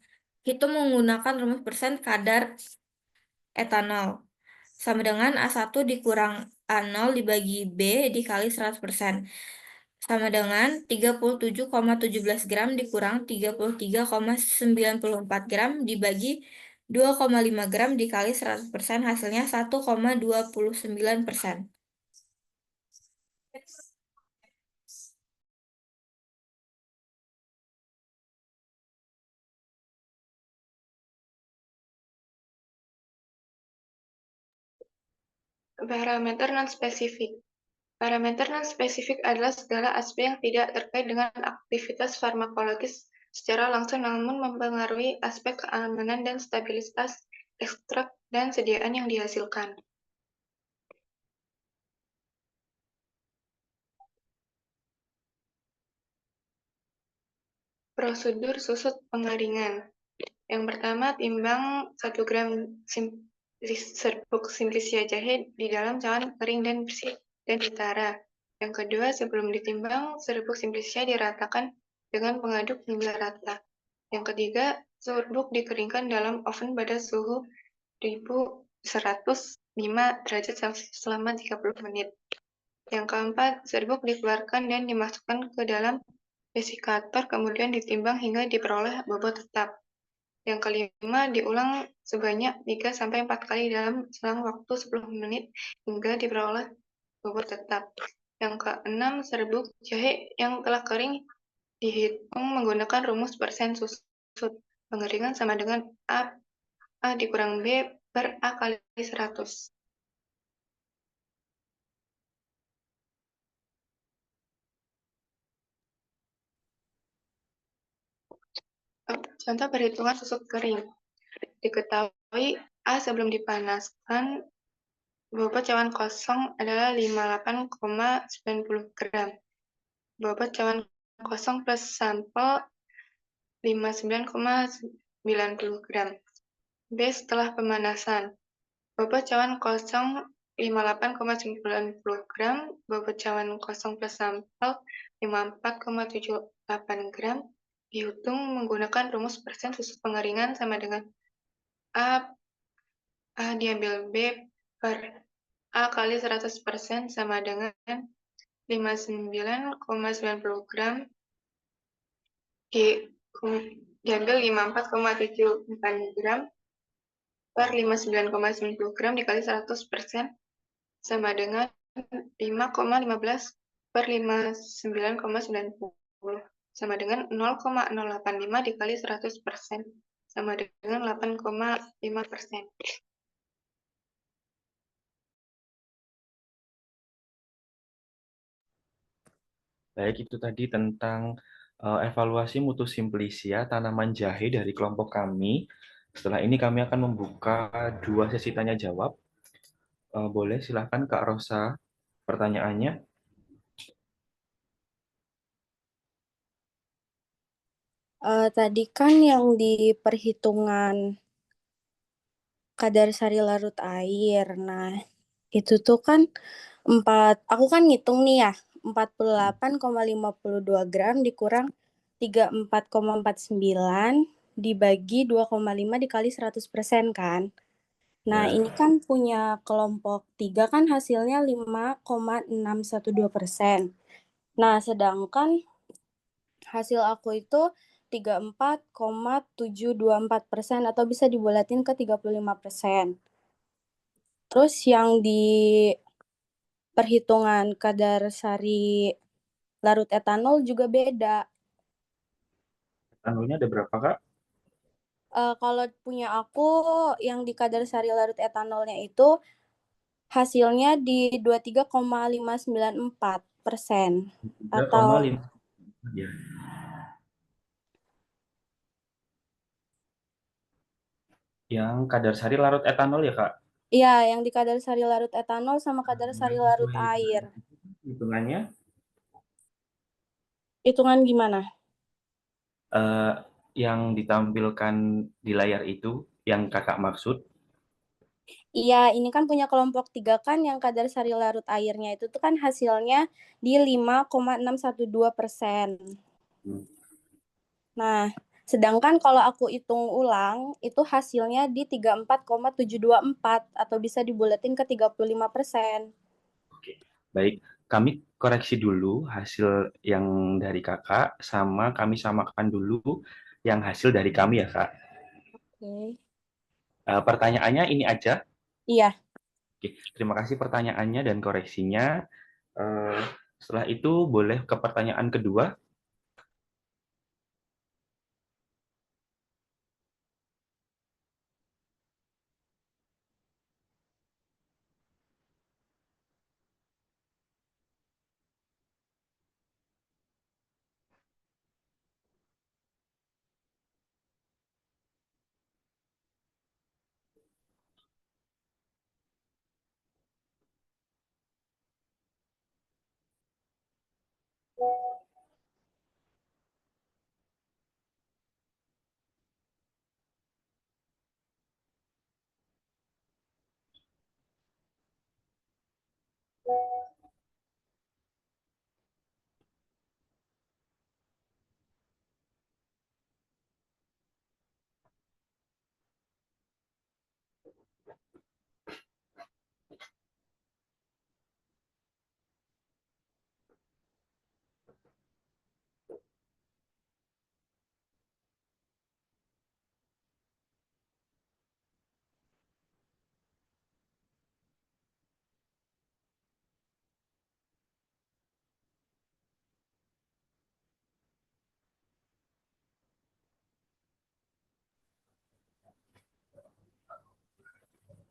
Hitung menggunakan rumus persen kadar etanol. Sama dengan A1 dikurang A0 dibagi B dikali 100%. Sama dengan 37,17 gram dikurang 33,94 gram dibagi 2,5 gram dikali 100%, hasilnya 1,29%. Parameter non-spesifik. Parameter non-spesifik adalah segala aspek yang tidak terkait dengan aktivitas farmakologis secara langsung namun mempengaruhi aspek keamanan dan stabilitas ekstrak dan sediaan yang dihasilkan. Prosedur susut pengeringan. Yang pertama, timbang 1 gram serbuk simplisia jahe di dalam cawan kering dan bersih dan ditara. Yang kedua, sebelum ditimbang, serbuk simplisia diratakan dengan pengaduk hingga rata. Yang ketiga, serbuk dikeringkan dalam oven pada suhu 1105 derajat Celcius selama 30 menit. Yang keempat, serbuk dikeluarkan dan dimasukkan ke dalam desikator, kemudian ditimbang hingga diperoleh bobot tetap. Yang kelima, diulang sebanyak 3-4 kali dalam selang waktu 10 menit hingga diperoleh bobot tetap. Yang keenam, serbuk jahe yang telah kering dihitung menggunakan rumus persen susut pengeringan sama dengan A dikurang B per A kali 100. Contoh perhitungan susut kering. Diketahui A sebelum dipanaskan bobot cawan kosong adalah 58,90 gram. Bobot cawan kosong plus sampel 59,90 gram. B setelah pemanasan. Bobot cawan kosong 58,90 gram. Bobot cawan kosong plus sampel 54,78 gram. Dihitung menggunakan rumus persen susut pengeringan sama dengan A diambil B per A kali 100% sama dengan 59,90 gram diambil 54,74 gram per 59,90 gram dikali 100% sama dengan 5,15 per 59,90 sama dengan 0,085 dikali 100% sama dengan 8,5%. Baik, itu tadi tentang evaluasi mutu simplisia tanaman jahe dari kelompok kami. Setelah ini kami akan membuka 2 sesi tanya jawab. Boleh silakan Kak Rosa pertanyaannya. Tadi kan yang di perhitungan kadar sari larut air. Nah, itu tuh kan aku kan ngitung nih ya, 48,52 gram dikurang 34,49 dibagi 2,5 dikali 100% kan. Nah, Ya. ini kan punya kelompok 3 kan hasilnya 5,612%. Nah, sedangkan hasil aku itu 34,724% atau bisa dibulatin ke 35%. Terus yang di perhitungan kadar sari larut etanol juga beda. Etanolnya ada berapa, Kak? Kalau punya aku yang di kadar sari larut etanolnya itu hasilnya di 23,594% atau 3,5. Ya. Yang kadar sari larut etanol ya, Kak? iya, yang di kadar sari larut etanol sama kadar sari larut air. Hitungannya Hitungan gimana? yang ditampilkan di layar itu yang Kakak maksud? Iya, ini kan punya kelompok 3 kan yang kadar sari larut airnya itu tuh kan hasilnya di 5,612%. Nah, sedangkan kalau aku hitung ulang, itu hasilnya di 34,724 atau bisa dibulatin ke 35%. Oke, baik. Kami koreksi dulu hasil yang dari Kakak, sama kami samakan dulu yang hasil dari kami ya, Kak. Oke. Pertanyaannya ini aja. Iya. Oke, terima kasih pertanyaannya dan koreksinya. Setelah itu boleh ke pertanyaan kedua.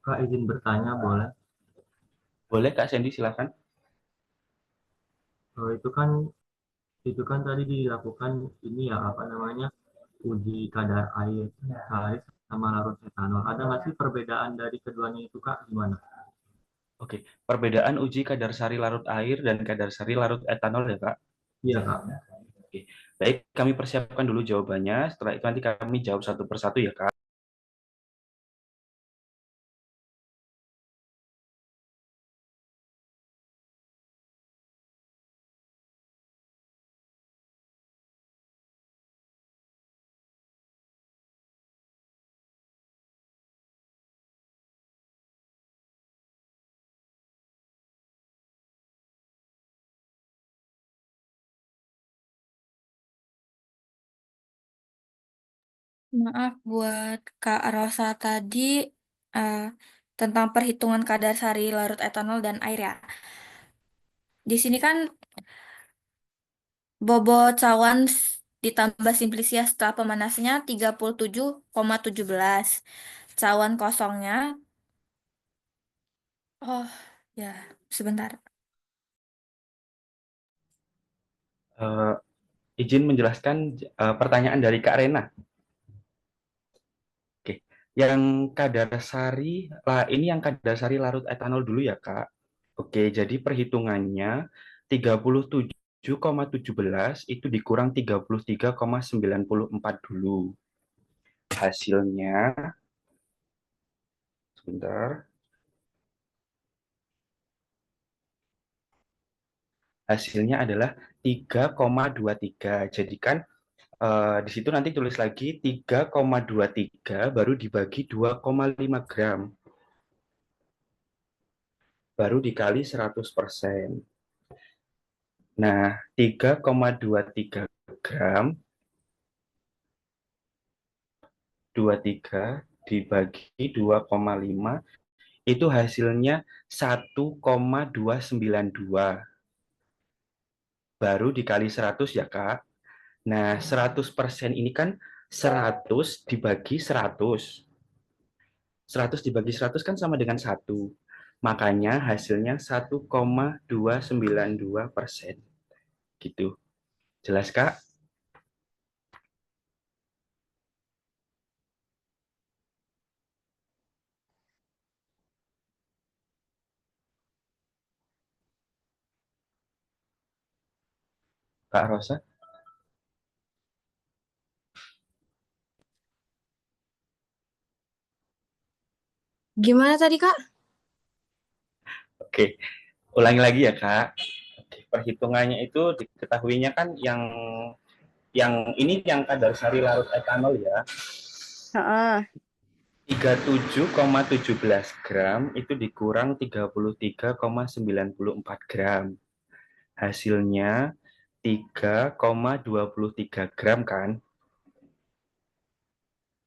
Kak, izin bertanya boleh? Boleh Kak Sandy, silakan. Itu kan tadi dilakukan ini ya apa namanya uji kadar air sama larut etanol. Ada nggak sih perbedaan dari keduanya itu Kak? Gimana? Oke, perbedaan uji kadar sari larut air dan kadar sari larut etanol ya Kak? Iya Kak. Oke, baik, kami persiapkan dulu jawabannya. Setelah itu nanti kami jawab satu persatu ya Kak. Maaf buat Kak Rosa tadi tentang perhitungan kadar sari larut etanol dan air ya. Di sini kan bobot cawan ditambah simplisia setelah pemanasnya 37,17. Cawan kosongnya, oh ya, sebentar. Izin menjelaskan pertanyaan dari Kak Rena. Oke, yang kadar sari, ini yang kadar sari larut etanol dulu ya Kak. Oke, jadi perhitungannya 37,17 itu dikurang 33,94 dulu. Hasilnya, sebentar. Hasilnya adalah 3,23. Jadi kan di situ nanti tulis lagi 3,23 baru dibagi 2,5 gram. Baru dikali 100%. Nah, 3,23 gram 23 dibagi 2,5 itu hasilnya 1,292. Baru dikali 100 ya, Kak. Nah, 100% ini kan 100 dibagi 100. 100 dibagi 100 kan sama dengan 1. Makanya hasilnya 1,292%. Gitu. Jelas, Kak? Kak Rosa? Gimana tadi, Kak? Oke, ulangi lagi ya, Kak. Oke, perhitungannya itu diketahuinya kan yang ini yang kadar sari larut etanol ya. Heeh. 37,17 gram itu dikurang 33,94 gram. Hasilnya 3,23 gram kan?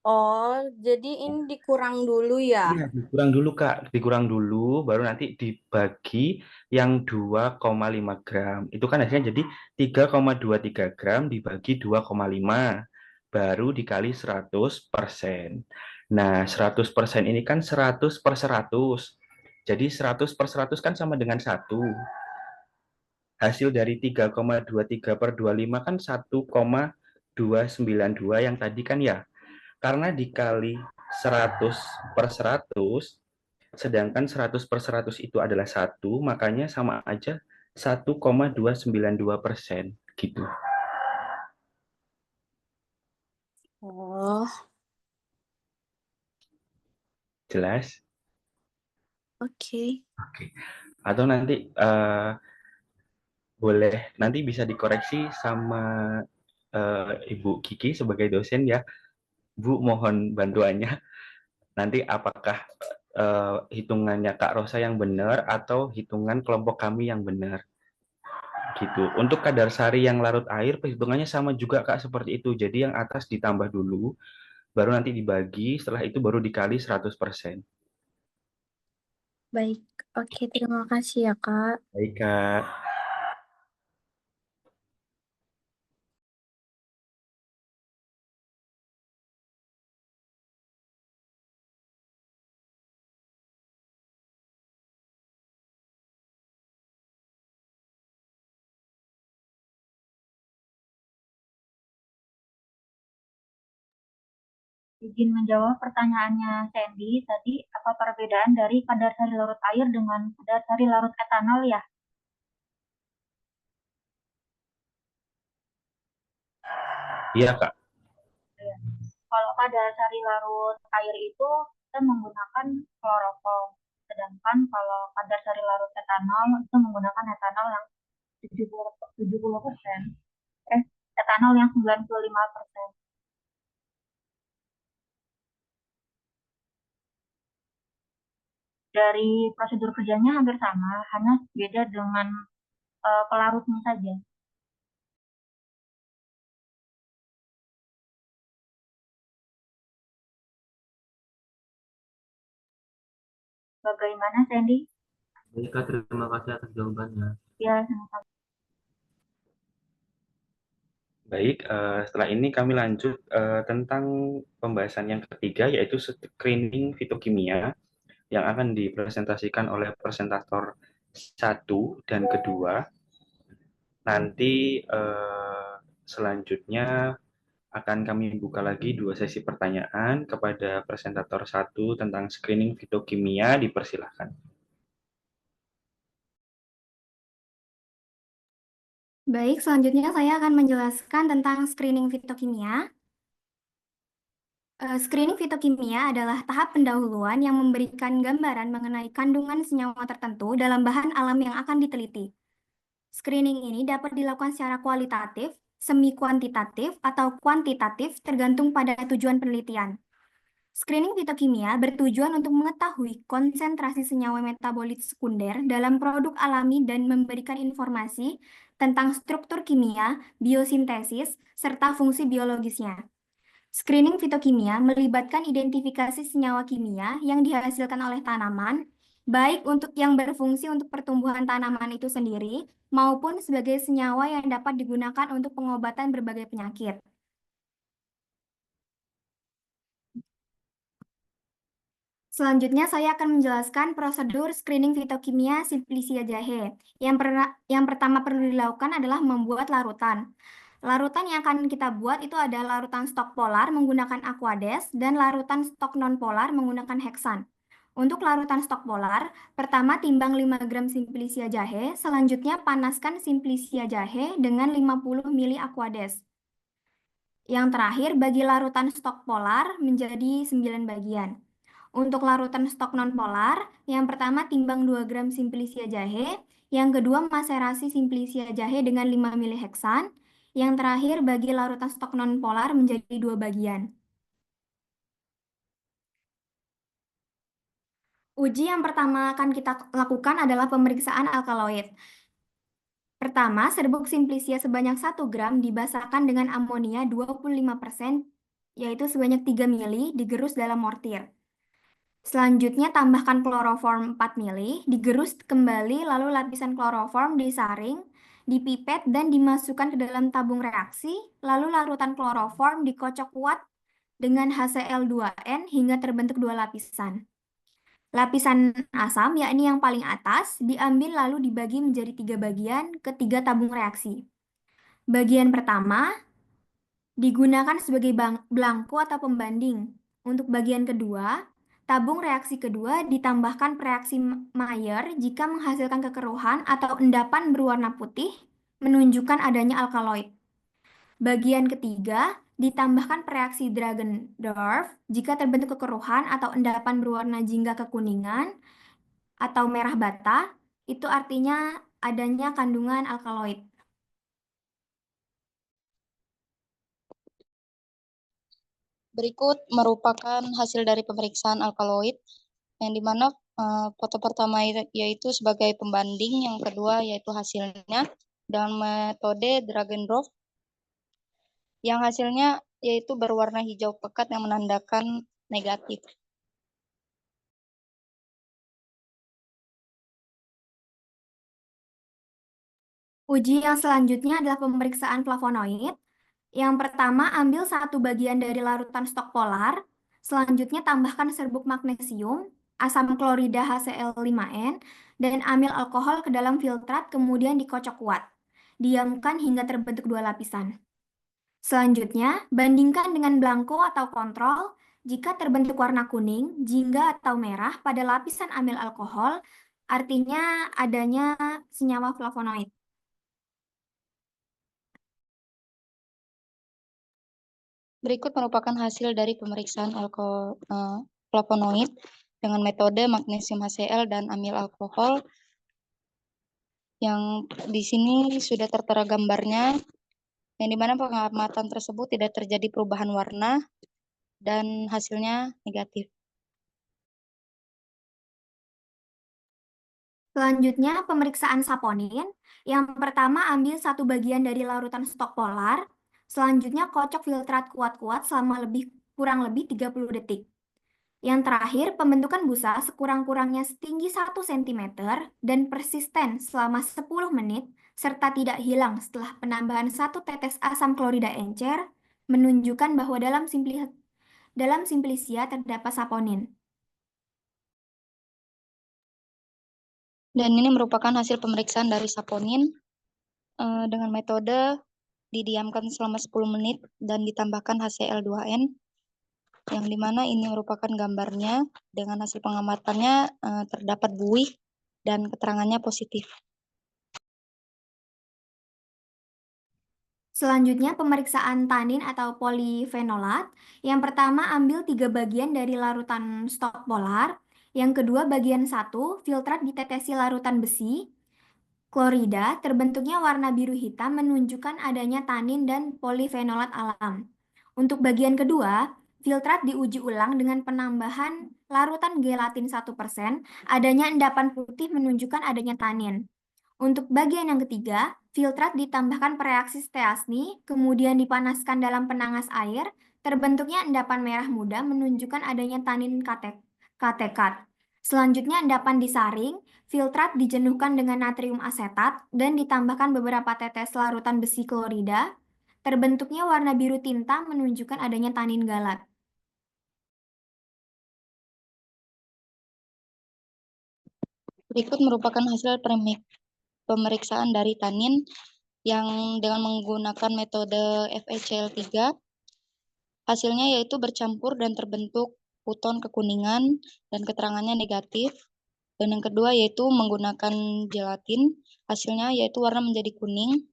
Oh, jadi ini dikurang dulu ya? Iya, dikurang dulu Kak, dikurang dulu, baru nanti dibagi yang 2,5 gram. Itu kan hasilnya jadi 3,23 gram dibagi 2,5, baru dikali 100%. Nah, 100% ini kan 100 per 100. Jadi 100 per 100 kan sama dengan 1. Hasil dari 3,23 per 25 kan 1,292 yang tadi kan ya. Karena dikali 100 per 100, sedangkan 100 per 100 itu adalah 1, makanya sama aja 1,292% gitu. Oh, Jelas? oke. Oke. Atau nanti boleh nanti bisa dikoreksi sama Ibu Kiki sebagai dosen ya. Bu, mohon bantuannya. Nanti apakah hitungannya Kak Rosa yang benar atau hitungan kelompok kami yang benar? Gitu. Untuk kadar sari yang larut air, perhitungannya sama juga Kak seperti itu. Jadi yang atas ditambah dulu, baru nanti dibagi, setelah itu baru dikali 100%. Baik, oke, terima kasih ya, Kak. Baik Kak. Izin menjawab pertanyaannya Sandy tadi, apa perbedaan dari kadar sari larut air dengan kadar sari larut etanol ya? Iya Kak. Ya. Kalau kadar sari larut air itu kita menggunakan kloroform, sedangkan kalau kadar sari larut etanol itu menggunakan etanol yang 70%, etanol yang 95%. Dari prosedur kerjanya hampir sama, hanya beda dengan pelarutnya saja. Bagaimana, Sandy? Baik Kak, terima kasih atas jawabannya. Ya, sama-sama. Baik, setelah ini kami lanjut tentang pembahasan yang ketiga, yaitu screening fitokimia yang akan dipresentasikan oleh presentator 1 dan kedua. Nanti selanjutnya akan kami buka lagi 2 sesi pertanyaan kepada presentator 1 tentang screening fitokimia, dipersilahkan. Baik, selanjutnya saya akan menjelaskan tentang screening fitokimia. Screening fitokimia adalah tahap pendahuluan yang memberikan gambaran mengenai kandungan senyawa tertentu dalam bahan alam yang akan diteliti. Screening ini dapat dilakukan secara kualitatif, semi kuantitatif, atau kuantitatif tergantung pada tujuan penelitian. Screening fitokimia bertujuan untuk mengetahui konsentrasi senyawa metabolit sekunder dalam produk alami dan memberikan informasi tentang struktur kimia, biosintesis, serta fungsi biologisnya. Screening fitokimia melibatkan identifikasi senyawa kimia yang dihasilkan oleh tanaman, baik untuk yang berfungsi untuk pertumbuhan tanaman itu sendiri, maupun sebagai senyawa yang dapat digunakan untuk pengobatan berbagai penyakit. Selanjutnya, saya akan menjelaskan prosedur screening fitokimia Simplicia jahe. Yang pertama perlu dilakukan adalah membuat larutan. Larutan yang akan kita buat itu ada larutan stok polar menggunakan Aquades dan larutan stok non-polar menggunakan heksan. Untuk larutan stok polar, pertama timbang 5 gram Simplicia jahe, selanjutnya panaskan Simplicia jahe dengan 50 ml Aquades. Yang terakhir, bagi larutan stok polar menjadi 9 bagian. Untuk larutan stok non-polar, yang pertama timbang 2 gram Simplicia jahe, yang kedua maserasi Simplicia jahe dengan 5 ml heksan, yang terakhir bagi larutan stok non-polar menjadi 2 bagian. Uji yang pertama akan kita lakukan adalah pemeriksaan alkaloid. Pertama, serbuk Simplicia sebanyak 1 gram dibasahkan dengan amonia 25% yaitu sebanyak 3 mili digerus dalam mortir. Selanjutnya tambahkan kloroform 4 mili, digerus kembali lalu lapisan kloroform disaring, dipipet dan dimasukkan ke dalam tabung reaksi, lalu larutan kloroform dikocok kuat dengan HCl2N hingga terbentuk 2 lapisan. Lapisan asam, yakni yang paling atas, diambil lalu dibagi menjadi 3 bagian ke 3 tabung reaksi. Bagian pertama digunakan sebagai belangko atau pembanding. Untuk bagian kedua, tabung reaksi kedua ditambahkan reaksi Mayer jika menghasilkan kekeruhan atau endapan berwarna putih menunjukkan adanya alkaloid. Bagian ketiga ditambahkan reaksi Dragendorf jika terbentuk kekeruhan atau endapan berwarna jingga kekuningan atau merah bata, itu artinya adanya kandungan alkaloid. Berikut merupakan hasil dari pemeriksaan alkaloid, yang dimana foto pertama yaitu sebagai pembanding, yang kedua yaitu hasilnya dengan metode Dragendorf, yang hasilnya yaitu berwarna hijau pekat yang menandakan negatif. Uji yang selanjutnya adalah pemeriksaan flavonoid. Yang pertama, ambil satu bagian dari larutan stok polar. Selanjutnya, tambahkan serbuk magnesium, asam klorida HCl5N, dan amil alkohol ke dalam filtrat, kemudian dikocok kuat. Diamkan hingga terbentuk 2 lapisan. Selanjutnya, bandingkan dengan blanko atau kontrol. Jika terbentuk warna kuning, jingga atau merah pada lapisan amil alkohol, artinya adanya senyawa flavonoid. Berikut merupakan hasil dari pemeriksaan flavonoid dengan metode magnesium HCl dan amil alkohol, yang di sini sudah tertera gambarnya, yang dimana pengamatan tersebut tidak terjadi perubahan warna dan hasilnya negatif. Selanjutnya, pemeriksaan saponin. Yang pertama, ambil satu bagian dari larutan stok polar. Selanjutnya, kocok filtrat kuat-kuat selama kurang lebih 30 detik. Yang terakhir, pembentukan busa sekurang-kurangnya setinggi 1 cm dan persisten selama 10 menit, serta tidak hilang setelah penambahan 1 tetes asam klorida encer, menunjukkan bahwa dalam simplisia terdapat saponin. Dan ini merupakan hasil pemeriksaan dari saponin dengan metode didiamkan selama 10 menit dan ditambahkan HCl2N, yang dimana ini merupakan gambarnya. Dengan hasil pengamatannya terdapat buih dan keterangannya positif. Selanjutnya, pemeriksaan tanin atau polifenolat. Yang pertama, ambil 3 bagian dari larutan stok polar. Yang kedua, bagian 1, filtrat ditetesi larutan besi. Klorida, terbentuknya warna biru hitam menunjukkan adanya tanin dan polifenolat alam. Untuk bagian kedua, filtrat diuji ulang dengan penambahan larutan gelatin 1%, adanya endapan putih menunjukkan adanya tanin. Untuk bagian yang ketiga, filtrat ditambahkan pereaksi Steasny, kemudian dipanaskan dalam penangas air, terbentuknya endapan merah muda menunjukkan adanya tanin katekat. Selanjutnya endapan disaring, filtrat dijenuhkan dengan natrium asetat, dan ditambahkan beberapa tetes larutan besi klorida, terbentuknya warna biru tinta menunjukkan adanya tanin galat. Berikut merupakan hasil pemeriksaan dari tanin yang dengan menggunakan metode FeCl3. Hasilnya yaitu bercampur dan terbentuk puton kekuningan dan keterangannya negatif. Dan yang kedua yaitu menggunakan gelatin, hasilnya yaitu warna menjadi kuning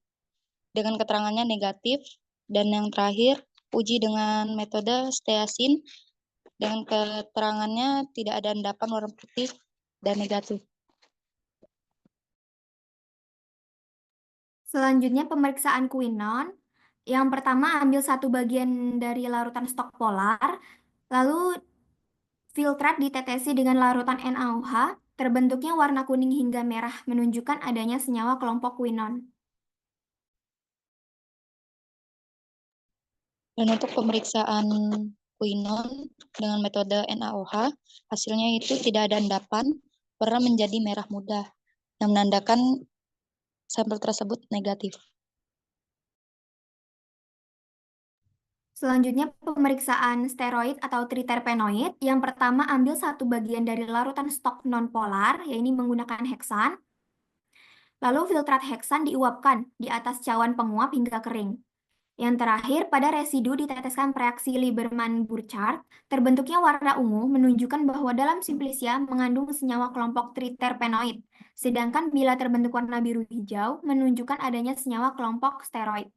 dengan keterangannya negatif. Dan yang terakhir, uji dengan metode steasin dengan keterangannya tidak ada endapan warna putih dan negatif. Selanjutnya, pemeriksaan quinon. Yang pertama, ambil satu bagian dari larutan stok polar, lalu filtrat ditetesi dengan larutan NaOH, terbentuknya warna kuning hingga merah menunjukkan adanya senyawa kelompok quinon. Dan untuk pemeriksaan Quinon dengan metode NaOH, hasilnya itu tidak ada endapan, warna menjadi merah muda, yang menandakan sampel tersebut negatif. Selanjutnya pemeriksaan steroid atau triterpenoid. Yang pertama ambil satu bagian dari larutan stok nonpolar, yaitu menggunakan heksan. Lalu filtrat heksan diuapkan di atas cawan penguap hingga kering. Yang terakhir, pada residu diteteskan reaksi Lieberman-Burchard. Terbentuknya warna ungu menunjukkan bahwa dalam simplisia mengandung senyawa kelompok triterpenoid. Sedangkan bila terbentuk warna biru hijau menunjukkan adanya senyawa kelompok steroid.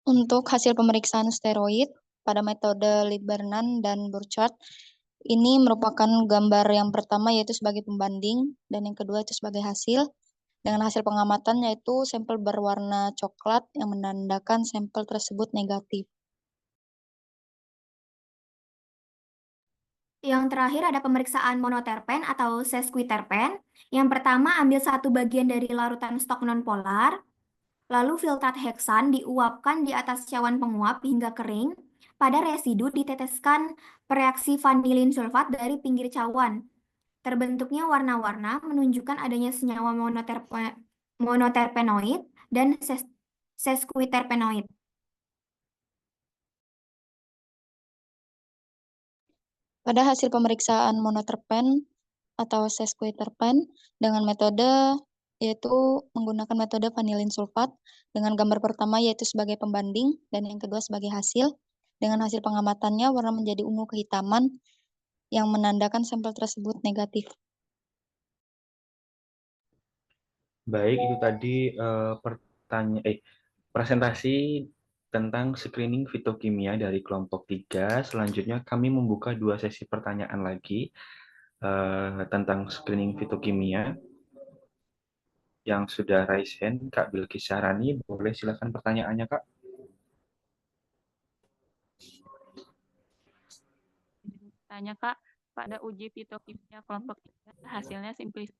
Untuk hasil pemeriksaan steroid pada metode Lieberman dan Burchard, ini merupakan gambar yang pertama yaitu sebagai pembanding, dan yang kedua itu sebagai hasil. Dengan hasil pengamatan yaitu sampel berwarna coklat yang menandakan sampel tersebut negatif. Yang terakhir ada pemeriksaan monoterpen atau sesquiterpen. Yang pertama ambil satu bagian dari larutan stok nonpolar, lalu filtrat heksan diuapkan di atas cawan penguap hingga kering. Pada residu diteteskan reaksi vanilin sulfat dari pinggir cawan. Terbentuknya warna-warna menunjukkan adanya senyawa monoterpenoid dan sesquiterpenoid. Pada hasil pemeriksaan monoterpen atau sesquiterpen dengan metode yaitu menggunakan metode vanilin sulfat, dengan gambar pertama yaitu sebagai pembanding dan yang kedua sebagai hasil. Dengan hasil pengamatannya warna menjadi ungu kehitaman yang menandakan sampel tersebut negatif. Baik, itu tadi presentasi tentang screening fitokimia dari kelompok 3. Selanjutnya kami membuka 2 sesi pertanyaan lagi tentang screening fitokimia. Yang sudah raise hand, Kak Bilkis Syarani, boleh silakan pertanyaannya, Kak. Tanya Kak, pada uji fitokimia kelompok 3 hasilnya simplis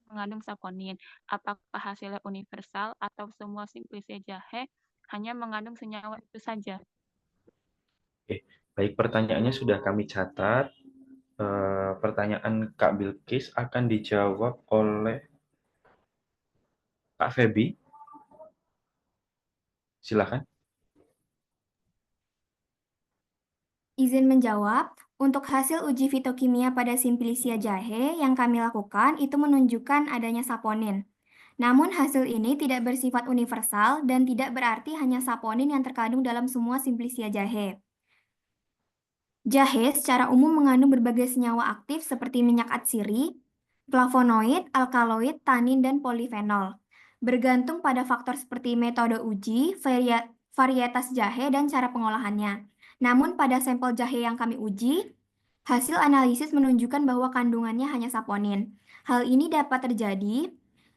mengandung saponin. Apakah hasilnya universal atau semua simplisia jahe hanya mengandung senyawa itu saja? Oke, baik, pertanyaannya sudah kami catat. Pertanyaan Kak Bilkis akan dijawab oleh Kak Febi. Silakan. Izin menjawab, untuk hasil uji fitokimia pada simplisia jahe yang kami lakukan itu menunjukkan adanya saponin. Namun hasil ini tidak bersifat universal dan tidak berarti hanya saponin yang terkandung dalam semua simplisia jahe. Jahe secara umum mengandung berbagai senyawa aktif seperti minyak atsiri, flavonoid, alkaloid, tanin, dan polifenol. Bergantung pada faktor seperti metode uji, varietas jahe, dan cara pengolahannya. Namun pada sampel jahe yang kami uji, hasil analisis menunjukkan bahwa kandungannya hanya saponin. Hal ini dapat terjadi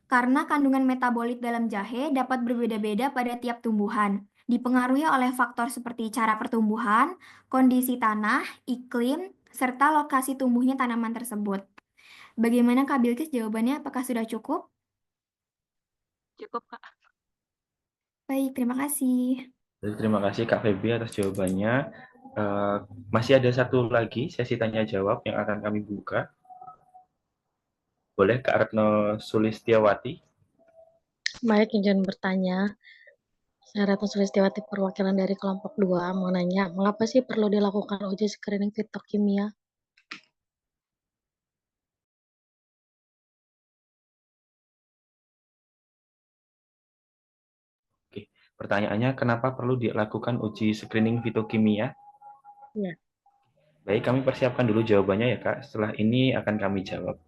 karena kandungan metabolit dalam jahe dapat berbeda-beda pada tiap tumbuhan, dipengaruhi oleh faktor seperti cara pertumbuhan, kondisi tanah, iklim, serta lokasi tumbuhnya tanaman tersebut. Bagaimana Kak Bilkis jawabannya? Apakah sudah cukup? Cukup, Kak. Baik, terima kasih. Terima kasih Kak Febi atas jawabannya. Masih ada satu lagi sesi tanya jawab yang akan kami buka. Boleh Kak Retno Sulistiawati? Baik, izin bertanya. Saya Retno Sulistiawati, perwakilan dari kelompok 2, mau nanya, mengapa sih perlu dilakukan uji screening fitokimia? Oke, pertanyaannya kenapa perlu dilakukan uji screening fitokimia? Ya. Baik, kami persiapkan dulu jawabannya ya Kak. Setelah ini akan kami jawab.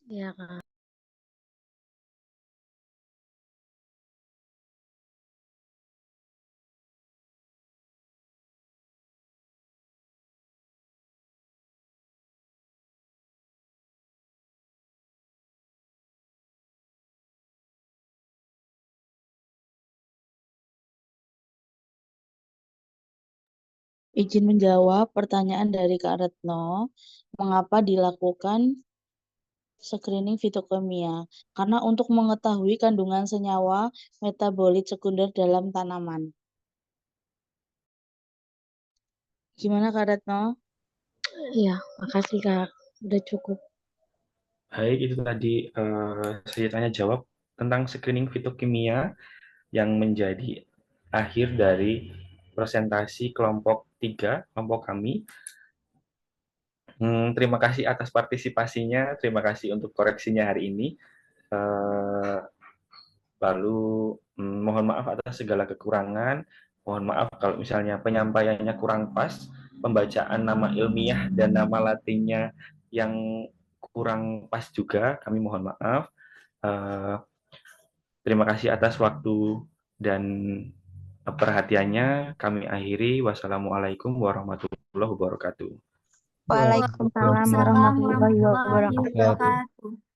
Iya, Kak. Izin menjawab pertanyaan dari Kak Retno, mengapa dilakukan screening fitokimia karena untuk mengetahui kandungan senyawa metabolit sekunder dalam tanaman. Gimana Kak Retno? Iya, makasih Kak. Udah cukup. Baik, itu tadi saya tanya jawab tentang screening fitokimia yang menjadi akhir dari presentasi kelompok 3, kelompok kami. Terima kasih atas partisipasinya, terima kasih untuk koreksinya hari ini. Lalu mohon maaf atas segala kekurangan, mohon maaf kalau misalnya penyampaiannya kurang pas, pembacaan nama ilmiah dan nama latinnya yang kurang pas juga, kami mohon maaf. Terima kasih atas waktu dan perhatiannya. Kami akhiri. Wassalamualaikum warahmatullahi wabarakatuh. Waalaikumsalam warahmatullahi wabarakatuh.